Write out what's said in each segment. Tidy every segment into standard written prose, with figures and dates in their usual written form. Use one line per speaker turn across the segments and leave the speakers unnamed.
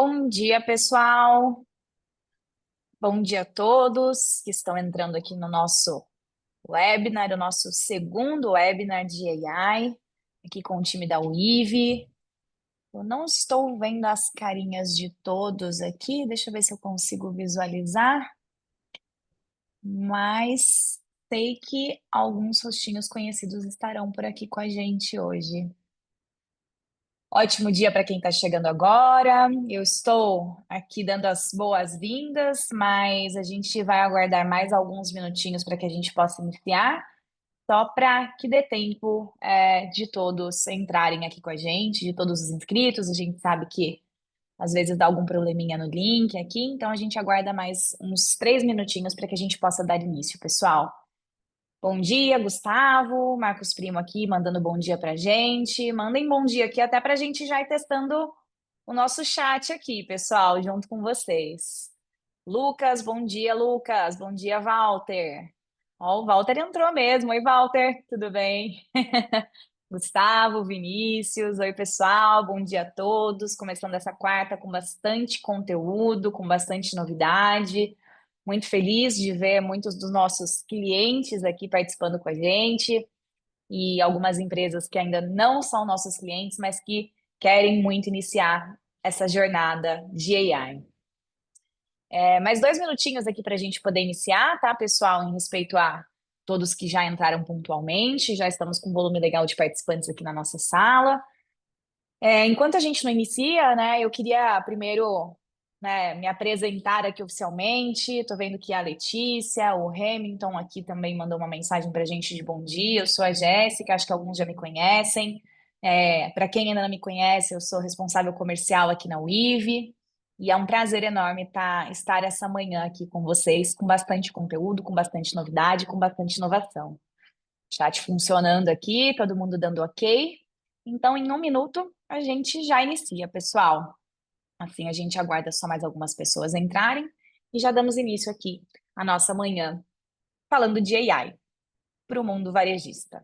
Bom dia, pessoal. Bom dia a todos que estão entrando aqui no nosso webinar, o nosso segundo webinar de AI, aqui com o time da UIV. Eu não estou vendo as carinhas de todos aqui, deixa eu ver se eu consigo visualizar, mas sei que alguns rostinhos conhecidos estarão por aqui com a gente hoje. Ótimo dia para quem está chegando agora. Eu estou aqui dando as boas-vindas, mas a gente vai aguardar mais alguns minutinhos para que a gente possa iniciar, só para que dê tempo, de todos entrarem aqui com a gente, de todos os inscritos. A gente sabe que às vezes dá algum probleminha no link aqui, então a gente aguarda mais uns 3 minutinhos para que a gente possa dar início, pessoal. Bom dia, Gustavo, Marcos Primo aqui mandando bom dia pra gente. Mandem bom dia aqui até pra gente já ir testando o nosso chat aqui, pessoal, junto com vocês. Lucas, bom dia, Lucas. Bom dia, Walter. Ó, o Walter entrou mesmo. Oi, Walter, tudo bem? Gustavo, Vinícius, oi, pessoal. Bom dia a todos. Começando essa quarta com bastante conteúdo, com bastante novidade. Muito feliz de ver muitos dos nossos clientes aqui participando com a gente e algumas empresas que ainda não são nossos clientes, mas que querem muito iniciar essa jornada de AI. Mais 2 minutinhos aqui para a gente poder iniciar, tá, pessoal? Em respeito a todos que já entraram pontualmente, já estamos com um volume legal de participantes aqui na nossa sala. Enquanto a gente não inicia, né, eu queria primeiro, né, me apresentar aqui oficialmente. Estou vendo que a Letícia, o Hamilton aqui também mandou uma mensagem para a gente de bom dia. Eu sou a Jéssica, acho que alguns já me conhecem. Para quem ainda não me conhece, eu sou responsável comercial aqui na UIV. E é um prazer enorme estar essa manhã aqui com vocês, com bastante conteúdo, com bastante novidade, com bastante inovação. Chat funcionando aqui, todo mundo dando ok. Então, em 1 minuto, a gente já inicia, pessoal. Assim, a gente aguarda só mais algumas pessoas entrarem e já damos início aqui à nossa manhã, falando de AI para o mundo varejista.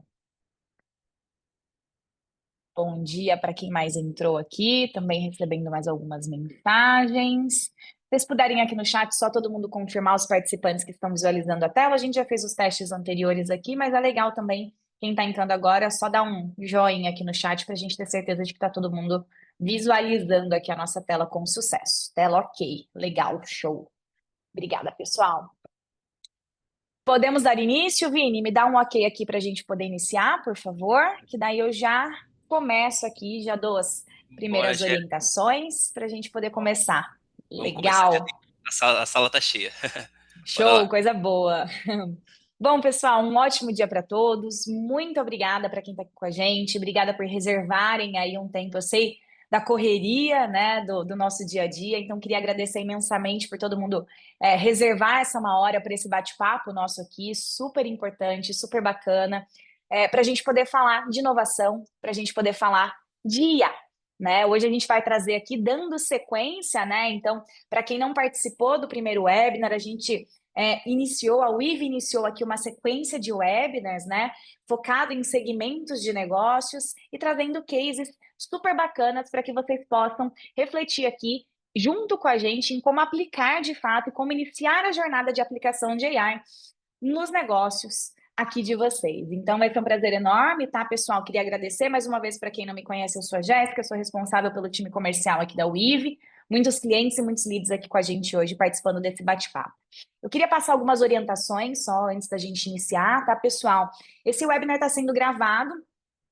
Bom dia para quem mais entrou aqui, também recebendo mais algumas mensagens. Se vocês puderem aqui no chat, só todo mundo confirmar os participantes que estão visualizando a tela. A gente já fez os testes anteriores aqui, mas é legal também, quem está entrando agora, só dar um joinha aqui no chat para a gente ter certeza de que está todo mundo visualizando aqui a nossa tela com sucesso. Tela ok, legal, show. Obrigada, pessoal. Podemos dar início, Vini? Me dá um ok aqui para a gente poder iniciar, por favor, que daí eu já começo aqui, já dou as
Bora,
primeiras
Gé.
orientações para a gente poder começar.
Vamos começar.
Legal,
A sala tá cheia. Bora
show,
lá.
coisa boa. Bom, pessoal, um ótimo dia para todos. Muito obrigada para quem está aqui com a gente. Obrigada por reservarem aí um tempo. Eu sei da correria, né, do nosso dia a dia. Então, queria agradecer imensamente por todo mundo reservar essa 1 hora para esse bate-papo nosso aqui. Super importante, super bacana. Para a gente poder falar de inovação, para a gente poder falar de IA. Né? Hoje a gente vai trazer aqui, dando sequência, né? Então, para quem não participou do primeiro webinar, a gente a UIV iniciou aqui uma sequência de webinars, né, focado em segmentos de negócios e trazendo cases super bacanas para que vocês possam refletir aqui junto com a gente em como aplicar de fato e como iniciar a jornada de aplicação de AI nos negócios aqui de vocês. Então, vai ser um prazer enorme, tá, pessoal? Queria agradecer mais uma vez para quem não me conhece, eu sou a Jéssica, sou responsável pelo time comercial aqui da UIV. Muitos clientes e muitos leads aqui com a gente hoje, participando desse bate-papo. Eu queria passar algumas orientações só antes da gente iniciar, tá, pessoal? Esse webinar está sendo gravado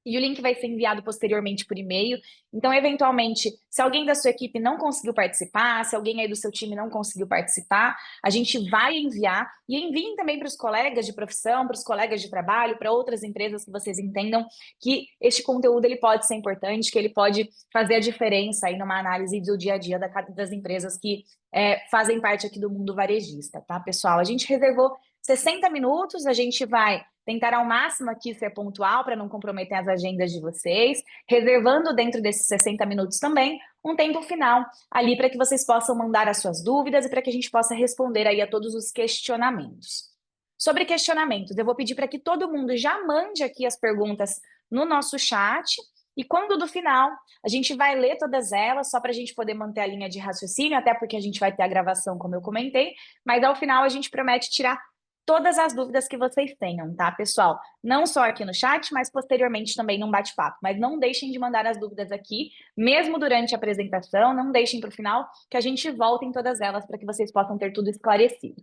e o link vai ser enviado posteriormente por e-mail. Então, eventualmente, se alguém da sua equipe não conseguiu participar, se alguém aí do seu time não conseguiu participar, a gente vai enviar e enviem também para os colegas de profissão, para os colegas de trabalho, para outras empresas que vocês entendam que este conteúdo ele pode ser importante, que ele pode fazer a diferença aí numa análise do dia a dia das empresas que fazem parte aqui do mundo varejista, tá, pessoal? A gente reservou 60 minutos, a gente vai tentar ao máximo aqui ser pontual para não comprometer as agendas de vocês, reservando dentro desses 60 minutos também um tempo final ali para que vocês possam mandar as suas dúvidas e para que a gente possa responder aí a todos os questionamentos. Sobre questionamentos, eu vou pedir para que todo mundo já mande aqui as perguntas no nosso chat E quando do final, a gente vai ler todas elas, só para a gente poder manter a linha de raciocínio, até porque a gente vai ter a gravação, como eu comentei, mas ao final a gente promete tirar todas as dúvidas que vocês tenham, tá, pessoal? Não só aqui no chat, mas posteriormente também num bate-papo. Mas não deixem de mandar as dúvidas aqui, mesmo durante a apresentação, não deixem para o final, que a gente volta em todas elas para que vocês possam ter tudo esclarecido.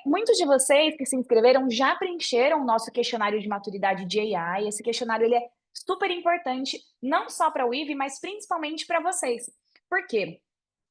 Muitos de vocês que se inscreveram já preencheram o nosso questionário de maturidade de AI. Esse questionário ele é super importante, não só para o IVE, mas principalmente para vocês. Por quê?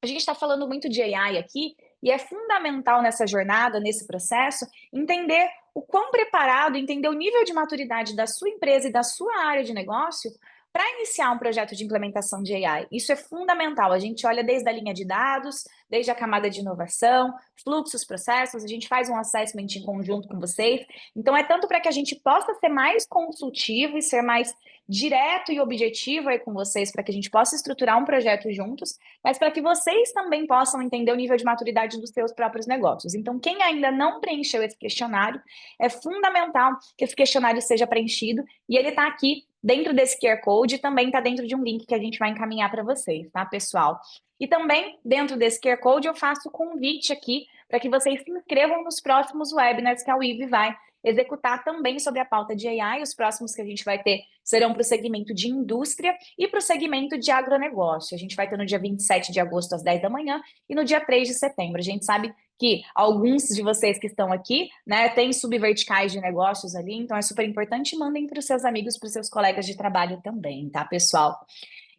A gente está falando muito de AI aqui e é fundamental nessa jornada, nesse processo, entender o quão preparado, entender o nível de maturidade da sua empresa e da sua área de negócio para iniciar um projeto de implementação de AI. Isso é fundamental. A gente olha desde a linha de dados, desde a camada de inovação, fluxos, processos, a gente faz um assessment em conjunto com vocês. Então, é tanto para que a gente possa ser mais consultivo e ser mais direto e objetivo aí com vocês, para que a gente possa estruturar um projeto juntos, mas para que vocês também possam entender o nível de maturidade dos seus próprios negócios. Então, quem ainda não preencheu esse questionário, é fundamental que esse questionário seja preenchido e ele está aqui dentro desse QR Code e também está dentro de um link que a gente vai encaminhar para vocês, tá, pessoal? E também, dentro desse QR Code, eu faço o convite aqui para que vocês se inscrevam nos próximos webinars que a UIV vai executar também sobre a pauta de AI. Os próximos que a gente vai ter serão para o segmento de indústria e para o segmento de agronegócio. A gente vai ter no dia 27 de agosto, às 10 da manhã, e no dia 3 de setembro. A gente sabe que alguns de vocês que estão aqui, né, têm subverticais de negócios ali, então é super importante, mandem para os seus amigos, para os seus colegas de trabalho também, tá, pessoal?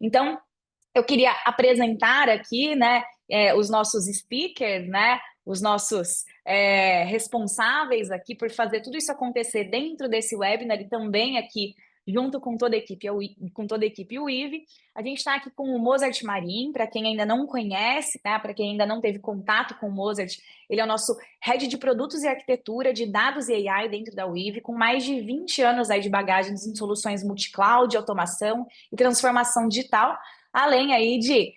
Então, eu queria apresentar aqui, né, os nossos speakers, né, os nossos responsáveis aqui por fazer tudo isso acontecer dentro desse webinar e também aqui junto com toda a equipe, com toda a equipe UIV. A gente está aqui com o Mozart Marim, para quem ainda não conhece, tá? Para quem ainda não teve contato com o Mozart, ele é o nosso Head de Produtos e Arquitetura de Dados e AI dentro da UIV, com mais de 20 anos aí de bagagens em soluções multi-cloud, automação e transformação digital, além aí de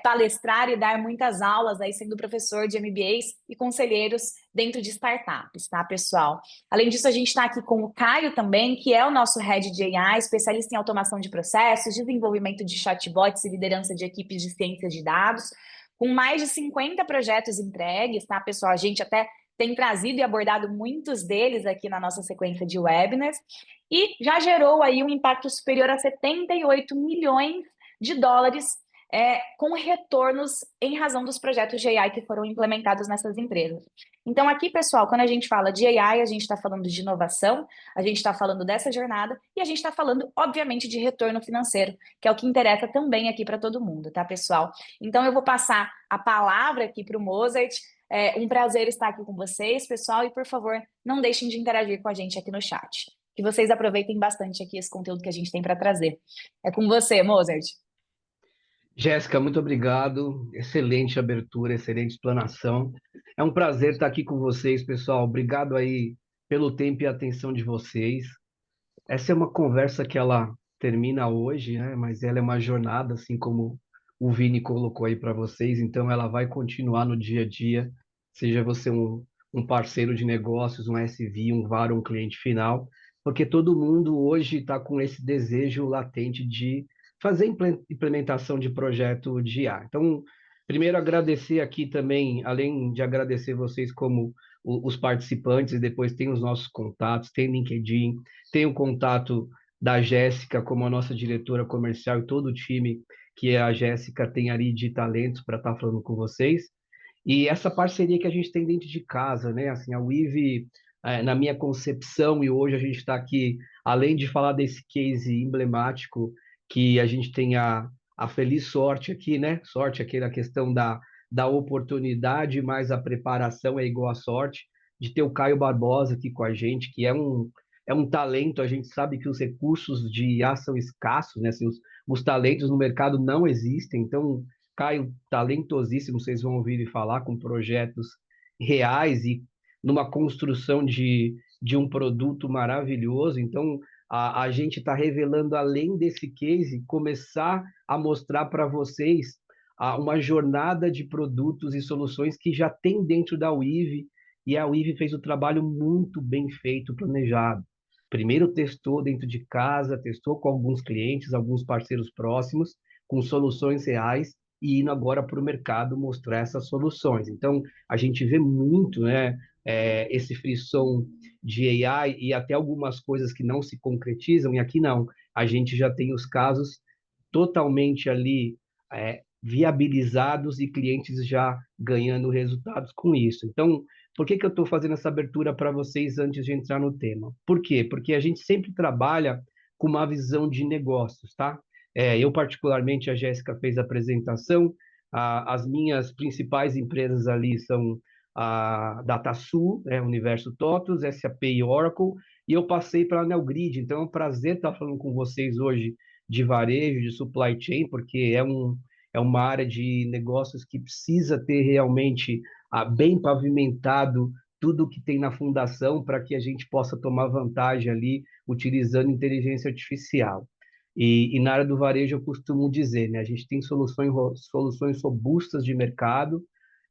palestrar e dar muitas aulas, aí sendo professor de MBAs e conselheiros dentro de startups, tá, pessoal? Além disso, a gente está aqui com o Caio também, que é o nosso Head de AI, especialista em automação de processos, desenvolvimento de chatbots e liderança de equipes de ciência de dados, com mais de 50 projetos entregues, tá, pessoal? A gente até tem trazido e abordado muitos deles aqui na nossa sequência de webinars, e já gerou aí um impacto superior a 78 milhões de dólares com retornos em razão dos projetos de AI que foram implementados nessas empresas. Então, aqui, pessoal, quando a gente fala de AI, a gente está falando de inovação, a gente está falando dessa jornada e a gente está falando, obviamente, de retorno financeiro, que é o que interessa também aqui para todo mundo, tá, pessoal? Então, eu vou passar a palavra aqui para o Mozart. É um prazer estar aqui com vocês, pessoal, e por favor, não deixem de interagir com a gente aqui no chat. Que vocês aproveitem bastante aqui esse conteúdo que a gente tem para trazer. É com você, Mozart.
Jéssica, muito obrigado. Excelente abertura, excelente explanação. É um prazer estar aqui com vocês, pessoal. Obrigado aí pelo tempo e atenção de vocês. Essa é uma conversa que ela termina hoje, né? Mas ela é uma jornada, assim como o Vini colocou aí para vocês. Então, ela vai continuar no dia a dia, seja você um parceiro de negócios, um SV, um VAR, um cliente final, porque todo mundo hoje está com esse desejo latente de fazer implementação de projeto de IA. Então, primeiro agradecer aqui também, além de agradecer vocês como os participantes, e depois tem os nossos contatos, tem LinkedIn, tem o contato da Jéssica como a nossa diretora comercial e todo o time que a Jéssica tem ali de talentos para estar falando com vocês. E essa parceria que a gente tem dentro de casa, né? Assim, a Weave, na minha concepção, e hoje a gente está aqui, além de falar desse case emblemático, que a gente tem a feliz sorte aqui, né? Sorte aqui na questão da oportunidade, mas a preparação é igual à sorte, de ter o Caio Barbosa aqui com a gente, que é um talento. A gente sabe que os recursos de IA são escassos, né? Assim, os talentos no mercado não existem, então Caio, talentosíssimo, vocês vão ouvir falar, com projetos reais e numa construção de um produto maravilhoso. Então, a gente está revelando, além desse case, começar a mostrar para vocês uma jornada de produtos e soluções que já tem dentro da Weave, e a Weave fez o trabalho muito bem feito, planejado. Primeiro testou dentro de casa, testou com alguns clientes, alguns parceiros próximos, com soluções reais, e indo agora para o mercado mostrar essas soluções. Então, a gente vê muito, né, esse frisson de AI e até algumas coisas que não se concretizam, e aqui não. A gente já tem os casos totalmente ali viabilizados e clientes já ganhando resultados com isso. Então, por que que eu estou fazendo essa abertura para vocês antes de entrar no tema? Por quê? Porque a gente sempre trabalha com uma visão de negócios, tá? Eu, particularmente, a Jéssica fez a apresentação, as minhas principais empresas ali são a DataSul, Universo TOTUS, SAP e Oracle, e eu passei para a Neogrid, então é um prazer estar falando com vocês hoje de varejo, de supply chain, porque é uma área de negócios que precisa ter realmente bem pavimentado tudo que tem na fundação para que a gente possa tomar vantagem ali utilizando inteligência artificial. E na área do varejo eu costumo dizer, né, a gente tem soluções robustas de mercado,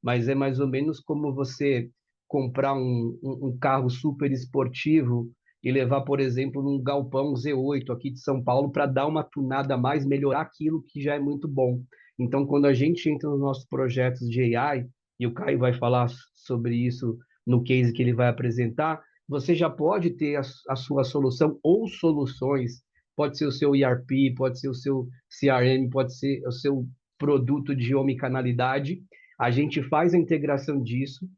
mas é mais ou menos como você comprar um carro super esportivo e levar, por exemplo, num galpão Z8 aqui de São Paulo para dar uma tunada a mais, melhorar aquilo que já é muito bom. Então, quando a gente entra nos nossos projetos de AI, e o Caio vai falar sobre isso no case que ele vai apresentar, você já pode ter a sua solução ou soluções, pode ser o seu ERP, pode ser o seu CRM, pode ser o seu produto de omnicanalidade. A gente faz a integração disso,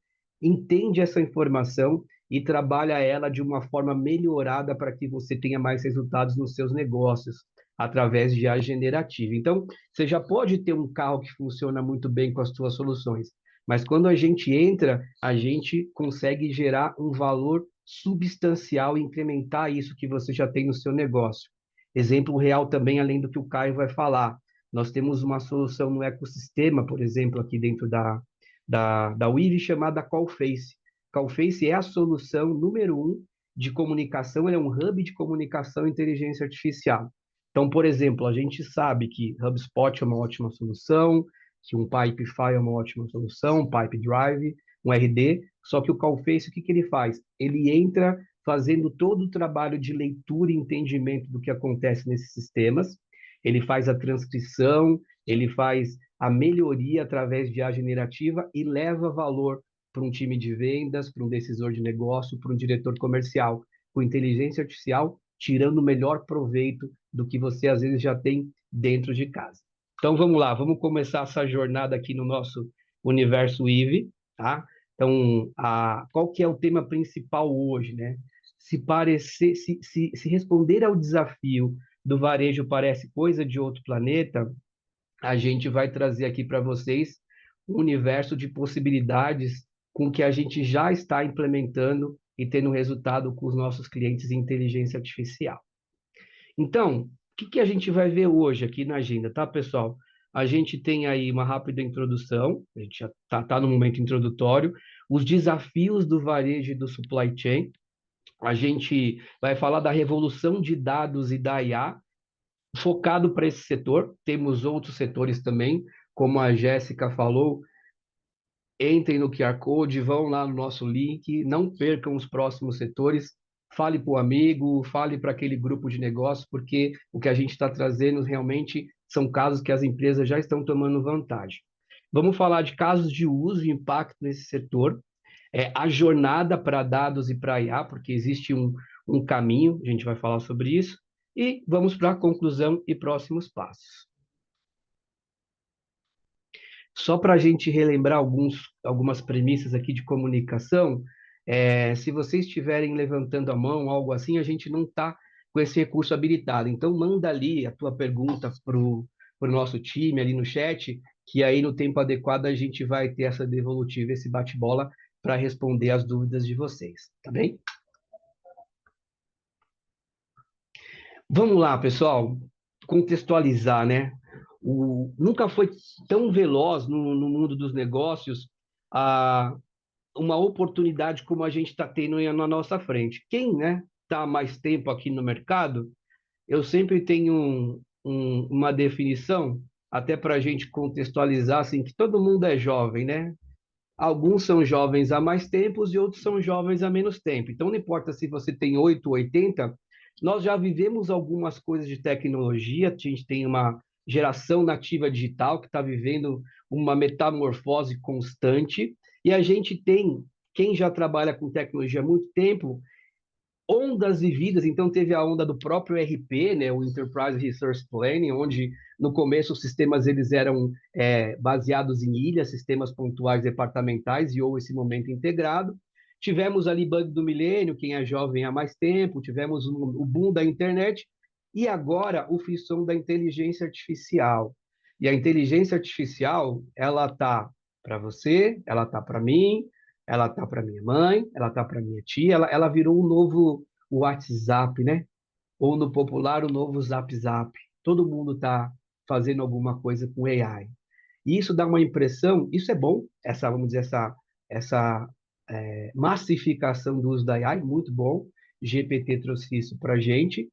entende essa informação e trabalha ela de uma forma melhorada para que você tenha mais resultados nos seus negócios através de IA generativa. Então, você já pode ter um carro que funciona muito bem com as suas soluções, mas quando a gente entra, a gente consegue gerar um valor substancial e incrementar isso que você já tem no seu negócio. Exemplo real também, além do que o Caio vai falar. Nós temos uma solução no ecossistema, por exemplo, aqui dentro da Weave, chamada Callface. Callface é a solução número um de comunicação, ele é um hub de comunicação e inteligência artificial. Então, por exemplo, a gente sabe que HubSpot é uma ótima solução, que um Pipefy é uma ótima solução, um Pipedrive, um RD, só que o Callface, o que que ele faz? Ele entra fazendo todo o trabalho de leitura e entendimento do que acontece nesses sistemas, ele faz a transcrição, ele faz a melhoria através de IA generativa e leva valor para um time de vendas, para um decisor de negócio, para um diretor comercial, com inteligência artificial, tirando o melhor proveito do que você às vezes já tem dentro de casa. Então vamos lá, vamos começar essa jornada aqui no nosso universo IVE, tá? Então, qual que é o tema principal hoje, né? Se responder ao desafio do varejo parece coisa de outro planeta, a gente vai trazer aqui para vocês um universo de possibilidades com que a gente já está implementando e tendo resultado com os nossos clientes em inteligência artificial. Então, o que que a gente vai ver hoje aqui na agenda, tá, pessoal? A gente tem aí uma rápida introdução, a gente já está no momento introdutório, os desafios do varejo e do supply chain. A gente vai falar da revolução de dados e da IA, focado para esse setor. Temos outros setores também, como a Jéssica falou, entrem no QR Code, vão lá no nosso link, não percam os próximos setores, fale para o amigo, fale para aquele grupo de negócio, porque o que a gente está trazendo realmente são casos que as empresas já estão tomando vantagem. Vamos falar de casos de uso e impacto nesse setor, a jornada para dados e para IA, porque existe um caminho, a gente vai falar sobre isso, e vamos para a conclusão e próximos passos. Só para a gente relembrar algumas premissas aqui de comunicação, se vocês estiverem levantando a mão, algo assim, a gente não está com esse recurso habilitado. Então, manda ali a tua pergunta para o nosso time ali no chat, que aí no tempo adequado a gente vai ter essa devolutiva, esse bate-bola, para responder as dúvidas de vocês, tá bem? Vamos lá, pessoal, contextualizar, né? Nunca foi tão veloz no mundo dos negócios uma oportunidade como a gente está tendo na nossa frente. Quem, né, está há mais tempo aqui no mercado, eu sempre tenho uma definição, até para a gente contextualizar, assim, que todo mundo é jovem, né? Alguns são jovens há mais tempos e outros são jovens há menos tempo. Então, não importa se você tem 8 ou 80, nós já vivemos algumas coisas de tecnologia. A gente tem uma geração nativa digital que está vivendo uma metamorfose constante. E a gente tem, quem já trabalha com tecnologia há muito tempo, ondas vividas. Então, teve a onda do próprio ERP, né, o Enterprise Resource Planning, onde no começo os sistemas eles eram baseados em ilhas, sistemas pontuais departamentais, e houve esse momento integrado. Tivemos ali bug do milênio, quem é jovem há mais tempo, tivemos o boom da internet, e agora o frisson da inteligência artificial. E a inteligência artificial, ela tá para você, ela tá para mim, ela tá para minha mãe, ela tá para minha tia, ela virou um novo WhatsApp, né? Ou no popular, o novo Zap Zap. Todo mundo está fazendo alguma coisa com AI. E isso dá uma impressão, isso é bom, essa, vamos dizer, essa massificação do uso da AI, muito bom. GPT trouxe isso para a gente.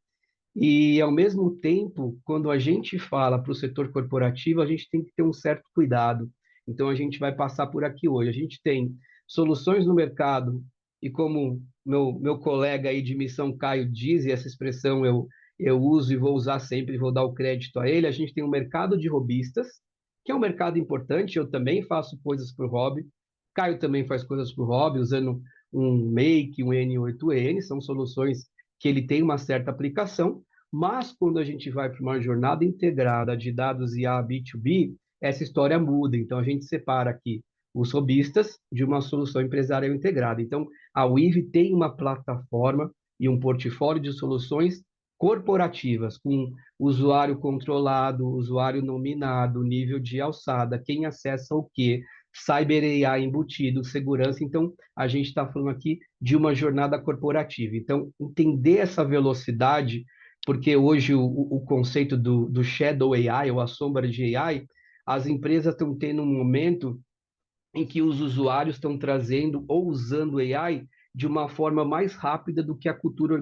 E, ao mesmo tempo, quando a gente fala para o setor corporativo, a gente tem que ter um certo cuidado. Então, a gente vai passar por aqui hoje. A gente tem soluções no mercado, e como meu colega aí de missão, Caio, diz, e essa expressão eu uso e vou usar sempre, vou dar o crédito a ele, a gente tem um mercado de robistas, que é um mercado importante, eu também faço coisas para o hobby, Caio também faz coisas para o hobby, usando um Make, um N8N, são soluções que ele tem uma certa aplicação, mas quando a gente vai para uma jornada integrada de dados IA B2B, essa história muda. Então a gente separa aqui os robistas de uma solução empresarial integrada. Então a Weave tem uma plataforma e um portfólio de soluções corporativas, com usuário controlado, usuário nominado, nível de alçada, quem acessa o quê, Cyber AI embutido, segurança. Então, a gente está falando aqui de uma jornada corporativa. Então, entender essa velocidade, porque hoje o conceito do Shadow AI, ou a sombra de AI, as empresas estão tendo um momento em que os usuários estão trazendo ou usando AI de uma forma mais rápida do que a cultura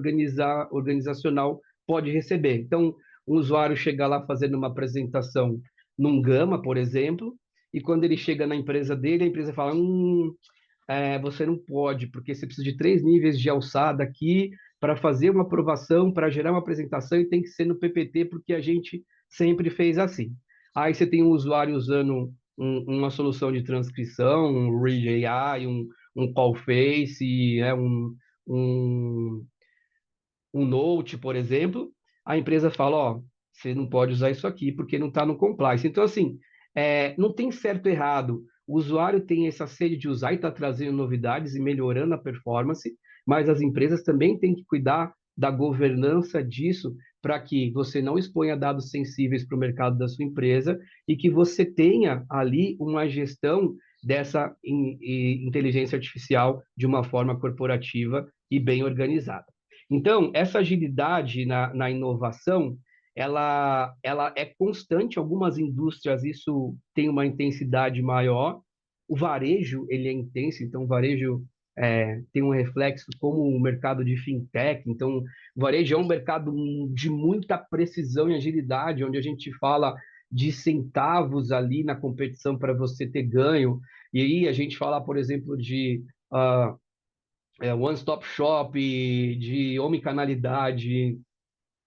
organizacional pode receber. Então, um usuário chega lá fazendo uma apresentação num Gama, por exemplo, e quando ele chega na empresa dele, a empresa fala: você não pode, porque você precisa de 3 níveis de alçada aqui para fazer uma aprovação, para gerar uma apresentação, e tem que ser no PPT, porque a gente sempre fez assim. Aí você tem um usuário usando uma solução de transcrição, um Read AI, um Callface, um, um Note, por exemplo, a empresa fala: ó, você não pode usar isso aqui porque não está no compliance. Então, assim, não tem certo e errado. O usuário tem essa sede de usar e está trazendo novidades e melhorando a performance, mas as empresas também têm que cuidar da governança disso para que você não exponha dados sensíveis para o mercado da sua empresa e que você tenha ali uma gestão dessa inteligência artificial de uma forma corporativa e bem organizada. Então, essa agilidade na inovação, ela é constante. Algumas indústrias isso tem uma intensidade maior. O varejo, ele é intenso, então o varejo tem um reflexo como o mercado de fintech. Então, o varejo é um mercado de muita precisão e agilidade, onde a gente fala de centavos ali na competição para você ter ganho. E aí a gente fala, por exemplo, de one-stop shop, de omnicanalidade,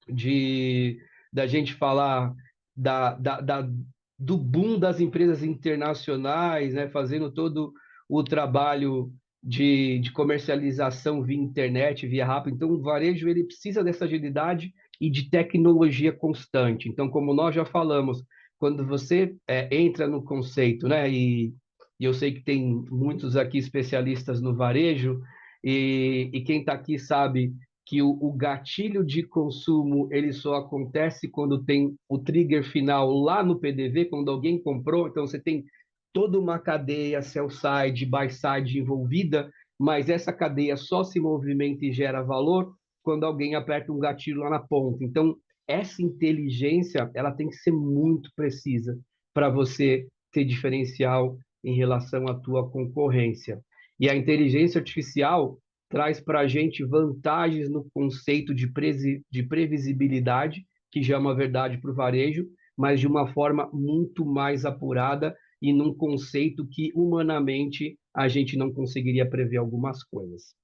de da gente falar do boom das empresas internacionais, né, fazendo todo o trabalho de comercialização via internet, via rápido. Então, o varejo ele precisa dessa agilidade e de tecnologia constante. Então, como nós já falamos, quando você entra no conceito, né, e eu sei que tem muitos aqui especialistas no varejo, e quem está aqui sabe que o gatilho de consumo ele só acontece quando tem o trigger final lá no PDV, quando alguém comprou. Então você tem toda uma cadeia sell side, buy side envolvida, mas essa cadeia só se movimenta e gera valor quando alguém aperta um gatilho lá na ponta. Então essa inteligência ela tem que ser muito precisa para você ter diferencial em relação à tua concorrência. E a inteligência artificial traz para a gente vantagens no conceito de previsibilidade, que já é uma verdade para o varejo, mas de uma forma muito mais apurada e num conceito que humanamente a gente não conseguiria prever algumas coisas.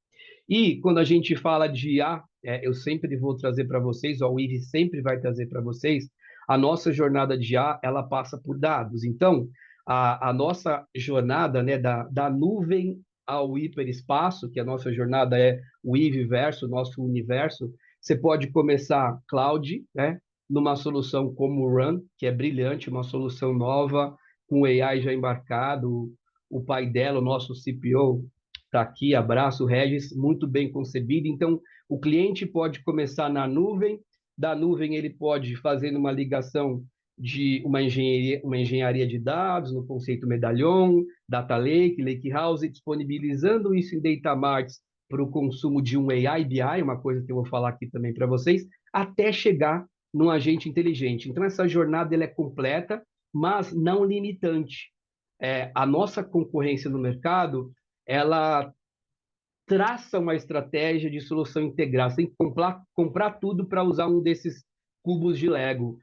E quando a gente fala de IA, eu sempre vou trazer para vocês, ó, o Ive sempre vai trazer para vocês, a nossa jornada de IA, ela passa por dados. Então, a nossa jornada, né, da nuvem ao hiperespaço, que a nossa jornada é o Ive-verso, o nosso universo, você pode começar cloud, né, numa solução como o Run, que é brilhante, uma solução nova, com AI já embarcado, o pai dela, o nosso CPO, está aqui, abraço, Regis, muito bem concebido. Então, o cliente pode começar na nuvem, da nuvem ele pode fazer uma ligação de uma engenharia de dados, no conceito medalhão, data lake, lake house, disponibilizando isso em data marts para o consumo de um AI BI, uma coisa que eu vou falar aqui também para vocês, até chegar num agente inteligente. Então, essa jornada ela é completa, mas não limitante. A nossa concorrência no mercado, ela traça uma estratégia de solução integral. Você tem que comprar tudo para usar um desses cubos de Lego.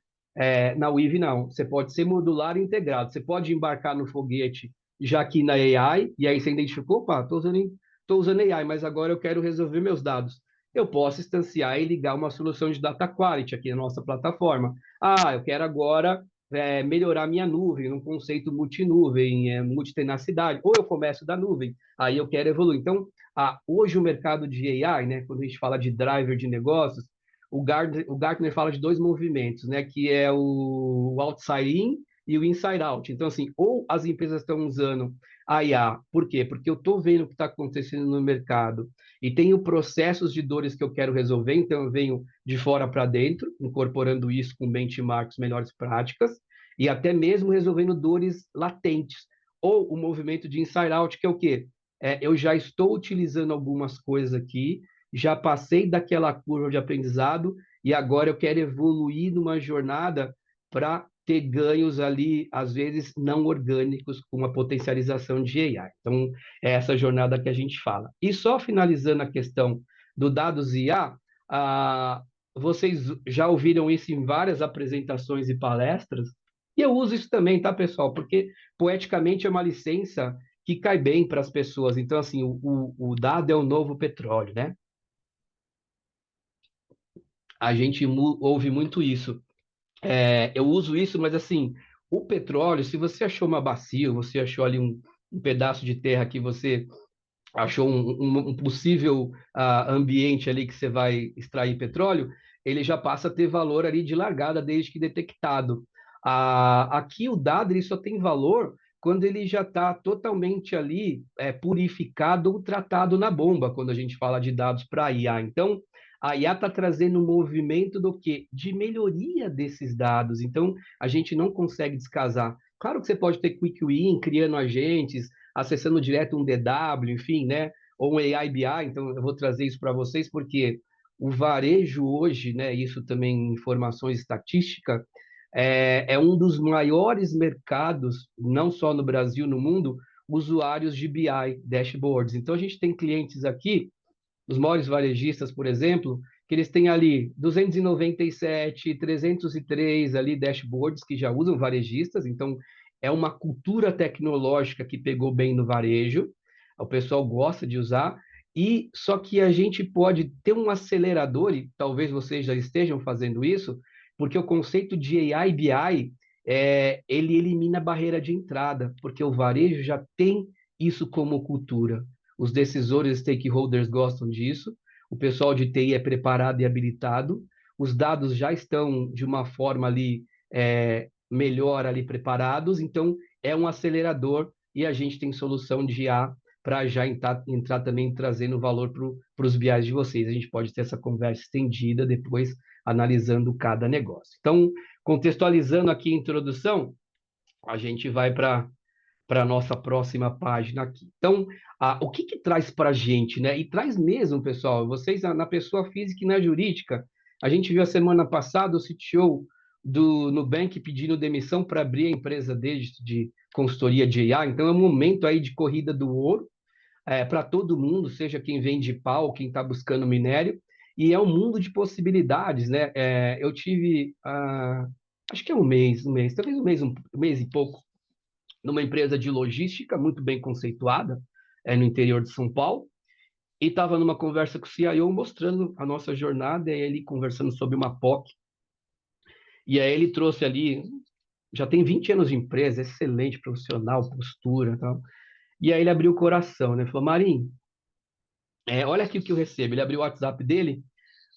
Na Weave, não. Você pode ser modular e integrado. Você pode embarcar no foguete já aqui na AI, e aí você identificou, opa, estou usando AI, mas agora eu quero resolver meus dados. Eu posso instanciar e ligar uma solução de data quality aqui na nossa plataforma. Ah, eu quero agora melhorar minha nuvem, num conceito multinuvem, multitenacidade, ou eu começo da nuvem, aí eu quero evoluir. Então, hoje o mercado de AI, né, quando a gente fala de driver de negócios, o Gartner fala de dois movimentos, né, que é o outside in e o inside out. Então, assim, ou as empresas estão usando a IA, por quê? Porque eu estou vendo o que está acontecendo no mercado e tenho processos de dores que eu quero resolver, então eu venho de fora para dentro, incorporando isso com benchmarks, melhores práticas, e até mesmo resolvendo dores latentes. Ou o movimento de inside out, que é o quê? Eu já estou utilizando algumas coisas aqui, já passei daquela curva de aprendizado e agora eu quero evoluir numa jornada para ter ganhos ali, às vezes não orgânicos, com uma potencialização de AI. Então, é essa jornada que a gente fala. E só finalizando a questão do dados IA, vocês já ouviram isso em várias apresentações e palestras, e eu uso isso também, tá, pessoal? Porque poeticamente é uma licença que cai bem para as pessoas. Então, assim, o dado é o novo petróleo, né? A gente ouve muito isso. Eu uso isso, mas assim, o petróleo, se você achou uma bacia, você achou ali um pedaço de terra que você achou um possível ambiente ali que você vai extrair petróleo, ele já passa a ter valor ali de largada desde que detectado. Aqui o dado ele só tem valor quando ele já está totalmente ali purificado ou tratado na bomba, quando a gente fala de dados para IA. Então, a IA está trazendo um movimento do quê? De melhoria desses dados. Então, a gente não consegue descasar. Claro que você pode ter quick win, criando agentes, acessando direto um DW, enfim, né? Ou um AI BI, então eu vou trazer isso para vocês, porque o varejo hoje, né? Isso também informações estatísticas, é um dos maiores mercados, não só no Brasil, no mundo, usuários de BI, dashboards. Então a gente tem clientes aqui, os maiores varejistas, por exemplo, que eles têm ali 297, 303 ali dashboards que já usam varejistas, então é uma cultura tecnológica que pegou bem no varejo, o pessoal gosta de usar, e só que a gente pode ter um acelerador, e talvez vocês já estejam fazendo isso, porque o conceito de AI BI, ele elimina a barreira de entrada, porque o varejo já tem isso como cultura. Os decisores, stakeholders gostam disso, o pessoal de TI é preparado e habilitado, os dados já estão de uma forma ali melhor ali preparados, então é um acelerador e a gente tem solução de IA para já entrar também trazendo valor para os BIs de vocês. A gente pode ter essa conversa estendida depois analisando cada negócio. Então, contextualizando aqui a introdução, a gente vai para a nossa próxima página aqui. Então, o que traz para a gente, né? E traz mesmo, pessoal, vocês na pessoa física e na jurídica. A gente viu a semana passada o CTO do Nubank pedindo demissão para abrir a empresa dele de consultoria de AI. Então, é um momento aí de corrida do ouro para todo mundo, seja quem vende pau, quem está buscando minério, e é um mundo de possibilidades, né? Eu tive, acho que é talvez um mês e pouco, numa empresa de logística muito bem conceituada. no interior de São Paulo, e estava numa conversa com o CIO mostrando a nossa jornada, e ele conversando sobre uma POC, e aí ele trouxe ali, já tem 20 anos de empresa, excelente profissional, postura e tal, e aí ele abriu o coração, né? Falou, Marinho, olha aqui o que eu recebo. Ele abriu o WhatsApp dele,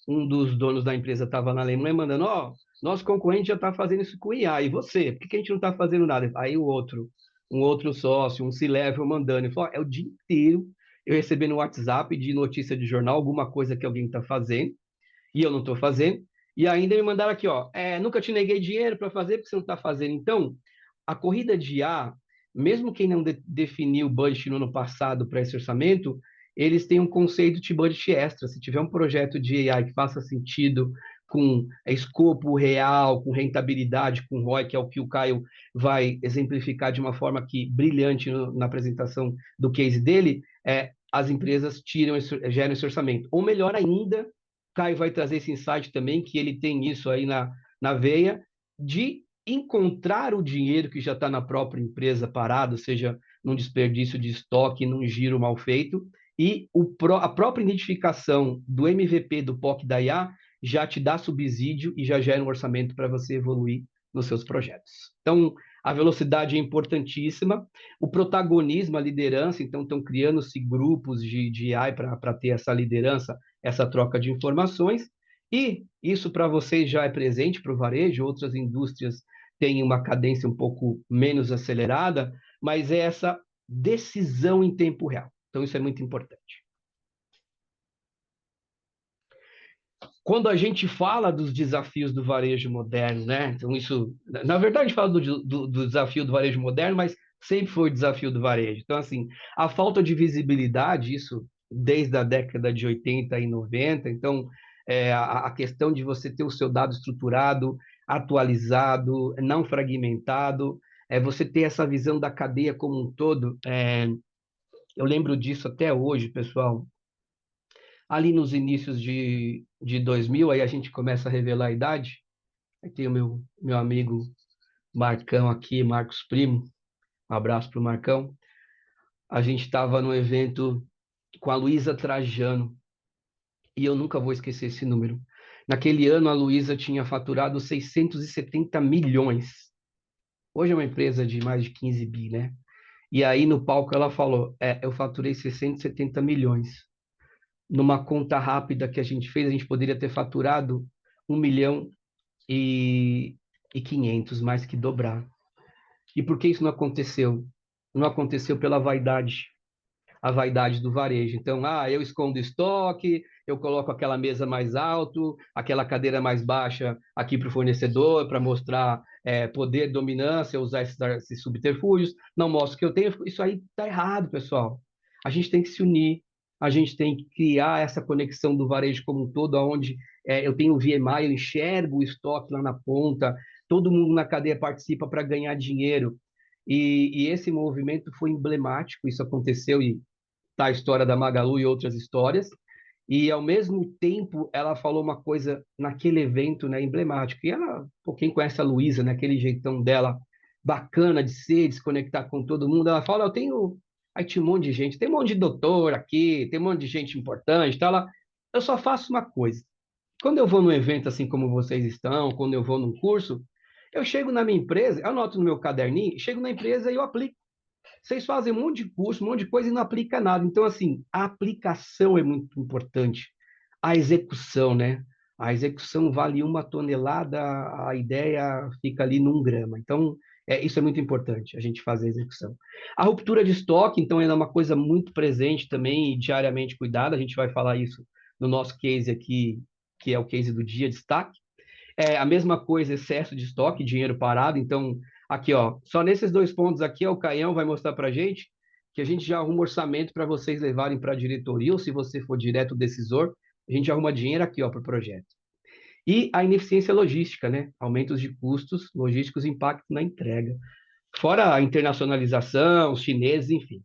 um dos donos da empresa estava na Alemanha mandando, nosso concorrente já está fazendo isso com IA, e você? Por que a gente não está fazendo nada? Aí um outro sócio, um C-level mandando, ele falou, é o dia inteiro eu recebendo no WhatsApp de notícia de jornal, alguma coisa que alguém está fazendo, e eu não estou fazendo, e ainda me mandaram aqui, nunca te neguei dinheiro para fazer, porque você não está fazendo. Então, a corrida de IA, mesmo quem não definiu o budget no ano passado para esse orçamento, eles têm um conceito de budget extra. Se tiver um projeto de AI que faça sentido, com escopo real, com rentabilidade, com ROI, que é o que o Caio vai exemplificar de uma forma brilhante na apresentação do case dele, as empresas geram esse orçamento. Ou melhor ainda, Caio vai trazer esse insight também, que ele tem isso aí na veia, de encontrar o dinheiro que já está na própria empresa parado, seja num desperdício de estoque, num giro mal feito, e a própria identificação do MVP, do POC da IA, já te dá subsídio e já gera um orçamento para você evoluir nos seus projetos. Então, a velocidade é importantíssima, o protagonismo, a liderança, então estão criando-se grupos de AI para ter essa liderança, essa troca de informações, e isso para vocês já é presente para o varejo, outras indústrias têm uma cadência um pouco menos acelerada, mas é essa decisão em tempo real. Então, isso é muito importante. Quando a gente fala dos desafios do varejo moderno, né? Então, isso, na verdade, a gente fala do desafio do varejo moderno, mas sempre foi o desafio do varejo. Então, assim, a falta de visibilidade, isso desde a década de 80 e 90, então, a questão de você ter o seu dado estruturado, atualizado, não fragmentado, você ter essa visão da cadeia como um todo, eu lembro disso até hoje, pessoal. Ali nos inícios de 2000, aí a gente começa a revelar a idade. Aí tem o meu amigo Marcão aqui, Marcos Primo. Um abraço para o Marcão. A gente estava no evento com a Luísa Trajano, e eu nunca vou esquecer esse número. Naquele ano, a Luísa tinha faturado 670 milhões. Hoje é uma empresa de mais de 15 bi, né? E aí, no palco, ela falou, eu faturei 670 milhões. Numa conta rápida que a gente fez, a gente poderia ter faturado 1,5 milhão, mais que dobrar. E por que isso não aconteceu? Não aconteceu pela vaidade, a vaidade do varejo. Então, eu escondo estoque, eu coloco aquela mesa mais alto, aquela cadeira mais baixa aqui para o fornecedor, para mostrar poder, dominância, usar esses subterfúgios, não mostro o que eu tenho. Isso aí está errado, pessoal. A gente tem que se unir, a gente tem que criar essa conexão do varejo como um todo, onde eu tenho o VMI, eu enxergo o estoque lá na ponta, todo mundo na cadeia participa para ganhar dinheiro. E esse movimento foi emblemático, isso aconteceu e tá a história da Magalu e outras histórias, e ao mesmo tempo ela falou uma coisa naquele evento, né, emblemático, e ela, quem conhece a Luísa, né, aquele jeitão dela bacana de ser, de se conectar com todo mundo, ela fala, aí tinha um monte de gente, tem um monte de doutor aqui, tem um monte de gente importante, tá lá, eu só faço uma coisa, quando eu vou num evento assim como vocês estão, quando eu vou num curso, eu chego na minha empresa, eu anoto no meu caderninho, chego na empresa e eu aplico. Vocês fazem um monte de curso, um monte de coisa e não aplica nada. Então, assim, a aplicação é muito importante. A execução, né? A execução vale 1 tonelada, a ideia fica ali num grama. Então, isso é muito importante, a gente fazer a execução. A ruptura de estoque, então, é uma coisa muito presente também e diariamente cuidada. A gente vai falar isso no nosso case aqui, que é o case do dia, destaque. A mesma coisa, excesso de estoque, dinheiro parado. Então, aqui, só nesses 2 pontos aqui, o Caião vai mostrar para a gente que a gente já arruma orçamento para vocês levarem para a diretoria, ou se você for direto decisor, a gente arruma dinheiro aqui, para o projeto. E a ineficiência logística, né? Aumentos de custos logísticos, impacto na entrega. Fora a internacionalização, os chineses, enfim.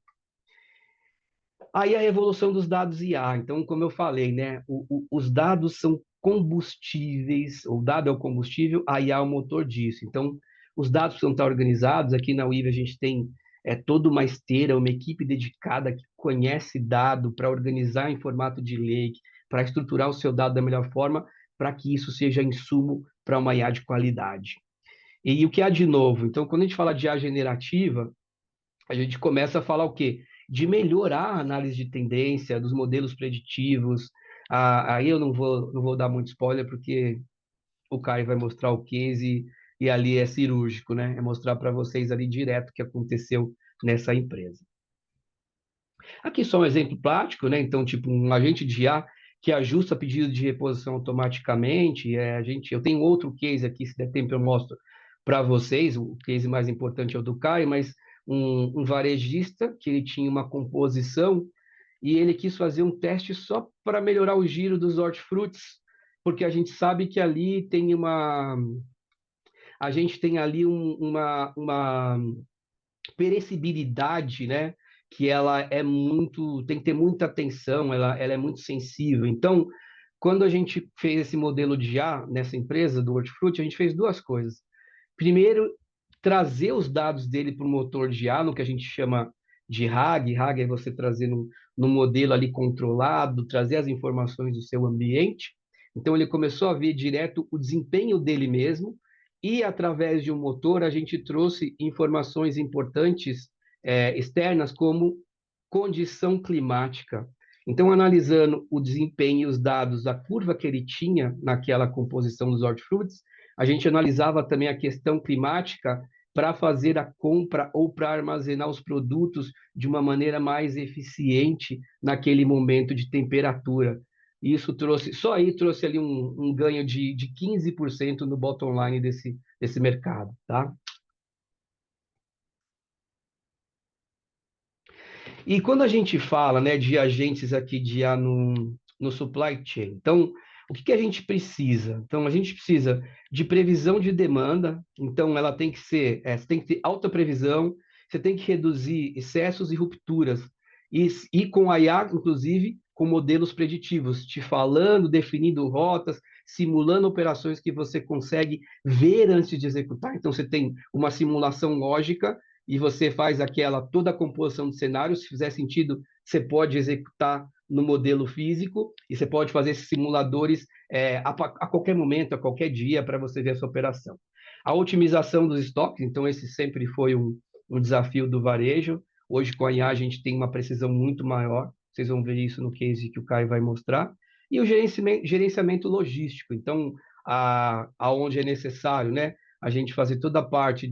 Aí a evolução dos dados IA. Então, como eu falei, né, os dados são combustíveis, o dado é o combustível, a IA é o motor disso. Então, os dados precisam estar organizados. Aqui na UIV a gente tem é toda uma esteira, uma equipe dedicada que conhece dado para organizar em formato de lake, para estruturar o seu dado da melhor forma, para que isso seja insumo para uma IA de qualidade. E o que há de novo? Então, quando a gente fala de IA generativa, a gente começa a falar o quê? De melhorar a análise de tendência, dos modelos preditivos. Aí eu não vou dar muito spoiler, porque o Caio vai mostrar o case e ali é cirúrgico, né? É mostrar para vocês ali direto o que aconteceu nessa empresa. Aqui só um exemplo prático, né? Então, tipo, um agente de IA que ajusta pedido de reposição automaticamente. Eu tenho outro case aqui, se der tempo eu mostro para vocês. O case mais importante é o do Caio, mas um varejista que ele tinha uma composição e ele quis fazer um teste só para melhorar o giro dos hortifrutis, porque a gente sabe que ali tem a gente tem ali uma perecibilidade, né? Que ela é muito, tem que ter muita atenção, ela é muito sensível. Então, quando a gente fez esse modelo de IA nessa empresa do Hortifruti, a gente fez duas coisas. Primeiro, trazer os dados dele para o motor de IA, no que a gente chama de RAG. RAG é você trazer no modelo ali controlado, trazer as informações do seu ambiente. Então, ele começou a ver direto o desempenho dele mesmo, e através de um motor a gente trouxe informações importantes externas, como condição climática. Então, analisando o desempenho e os dados da curva que ele tinha naquela composição dos hortifrutis, a gente analisava também a questão climática para fazer a compra ou para armazenar os produtos de uma maneira mais eficiente naquele momento de temperatura. Isso trouxe, só aí trouxe ali um ganho de 15% no bottom line desse mercado, tá? E quando a gente fala, né, de agentes aqui de IA no supply chain, então, o que a gente precisa? Então, a gente precisa de previsão de demanda, então ela tem que ser, você tem que ter alta previsão, você tem que reduzir excessos e rupturas, e com a IA, inclusive, com modelos preditivos, te falando, definindo rotas, simulando operações que você consegue ver antes de executar. Então, você tem uma simulação lógica e você faz toda a composição do cenário. Se fizer sentido, você pode executar no modelo físico e você pode fazer esses simuladores a qualquer momento, a qualquer dia, para você ver essa operação. A otimização dos estoques, então esse sempre foi um desafio do varejo. Hoje, com a IA, a gente tem uma precisão muito maior. Vocês vão ver isso no case que o Caio vai mostrar. E o gerenciamento logístico. Então, aonde é necessário, né? A gente fazer toda a parte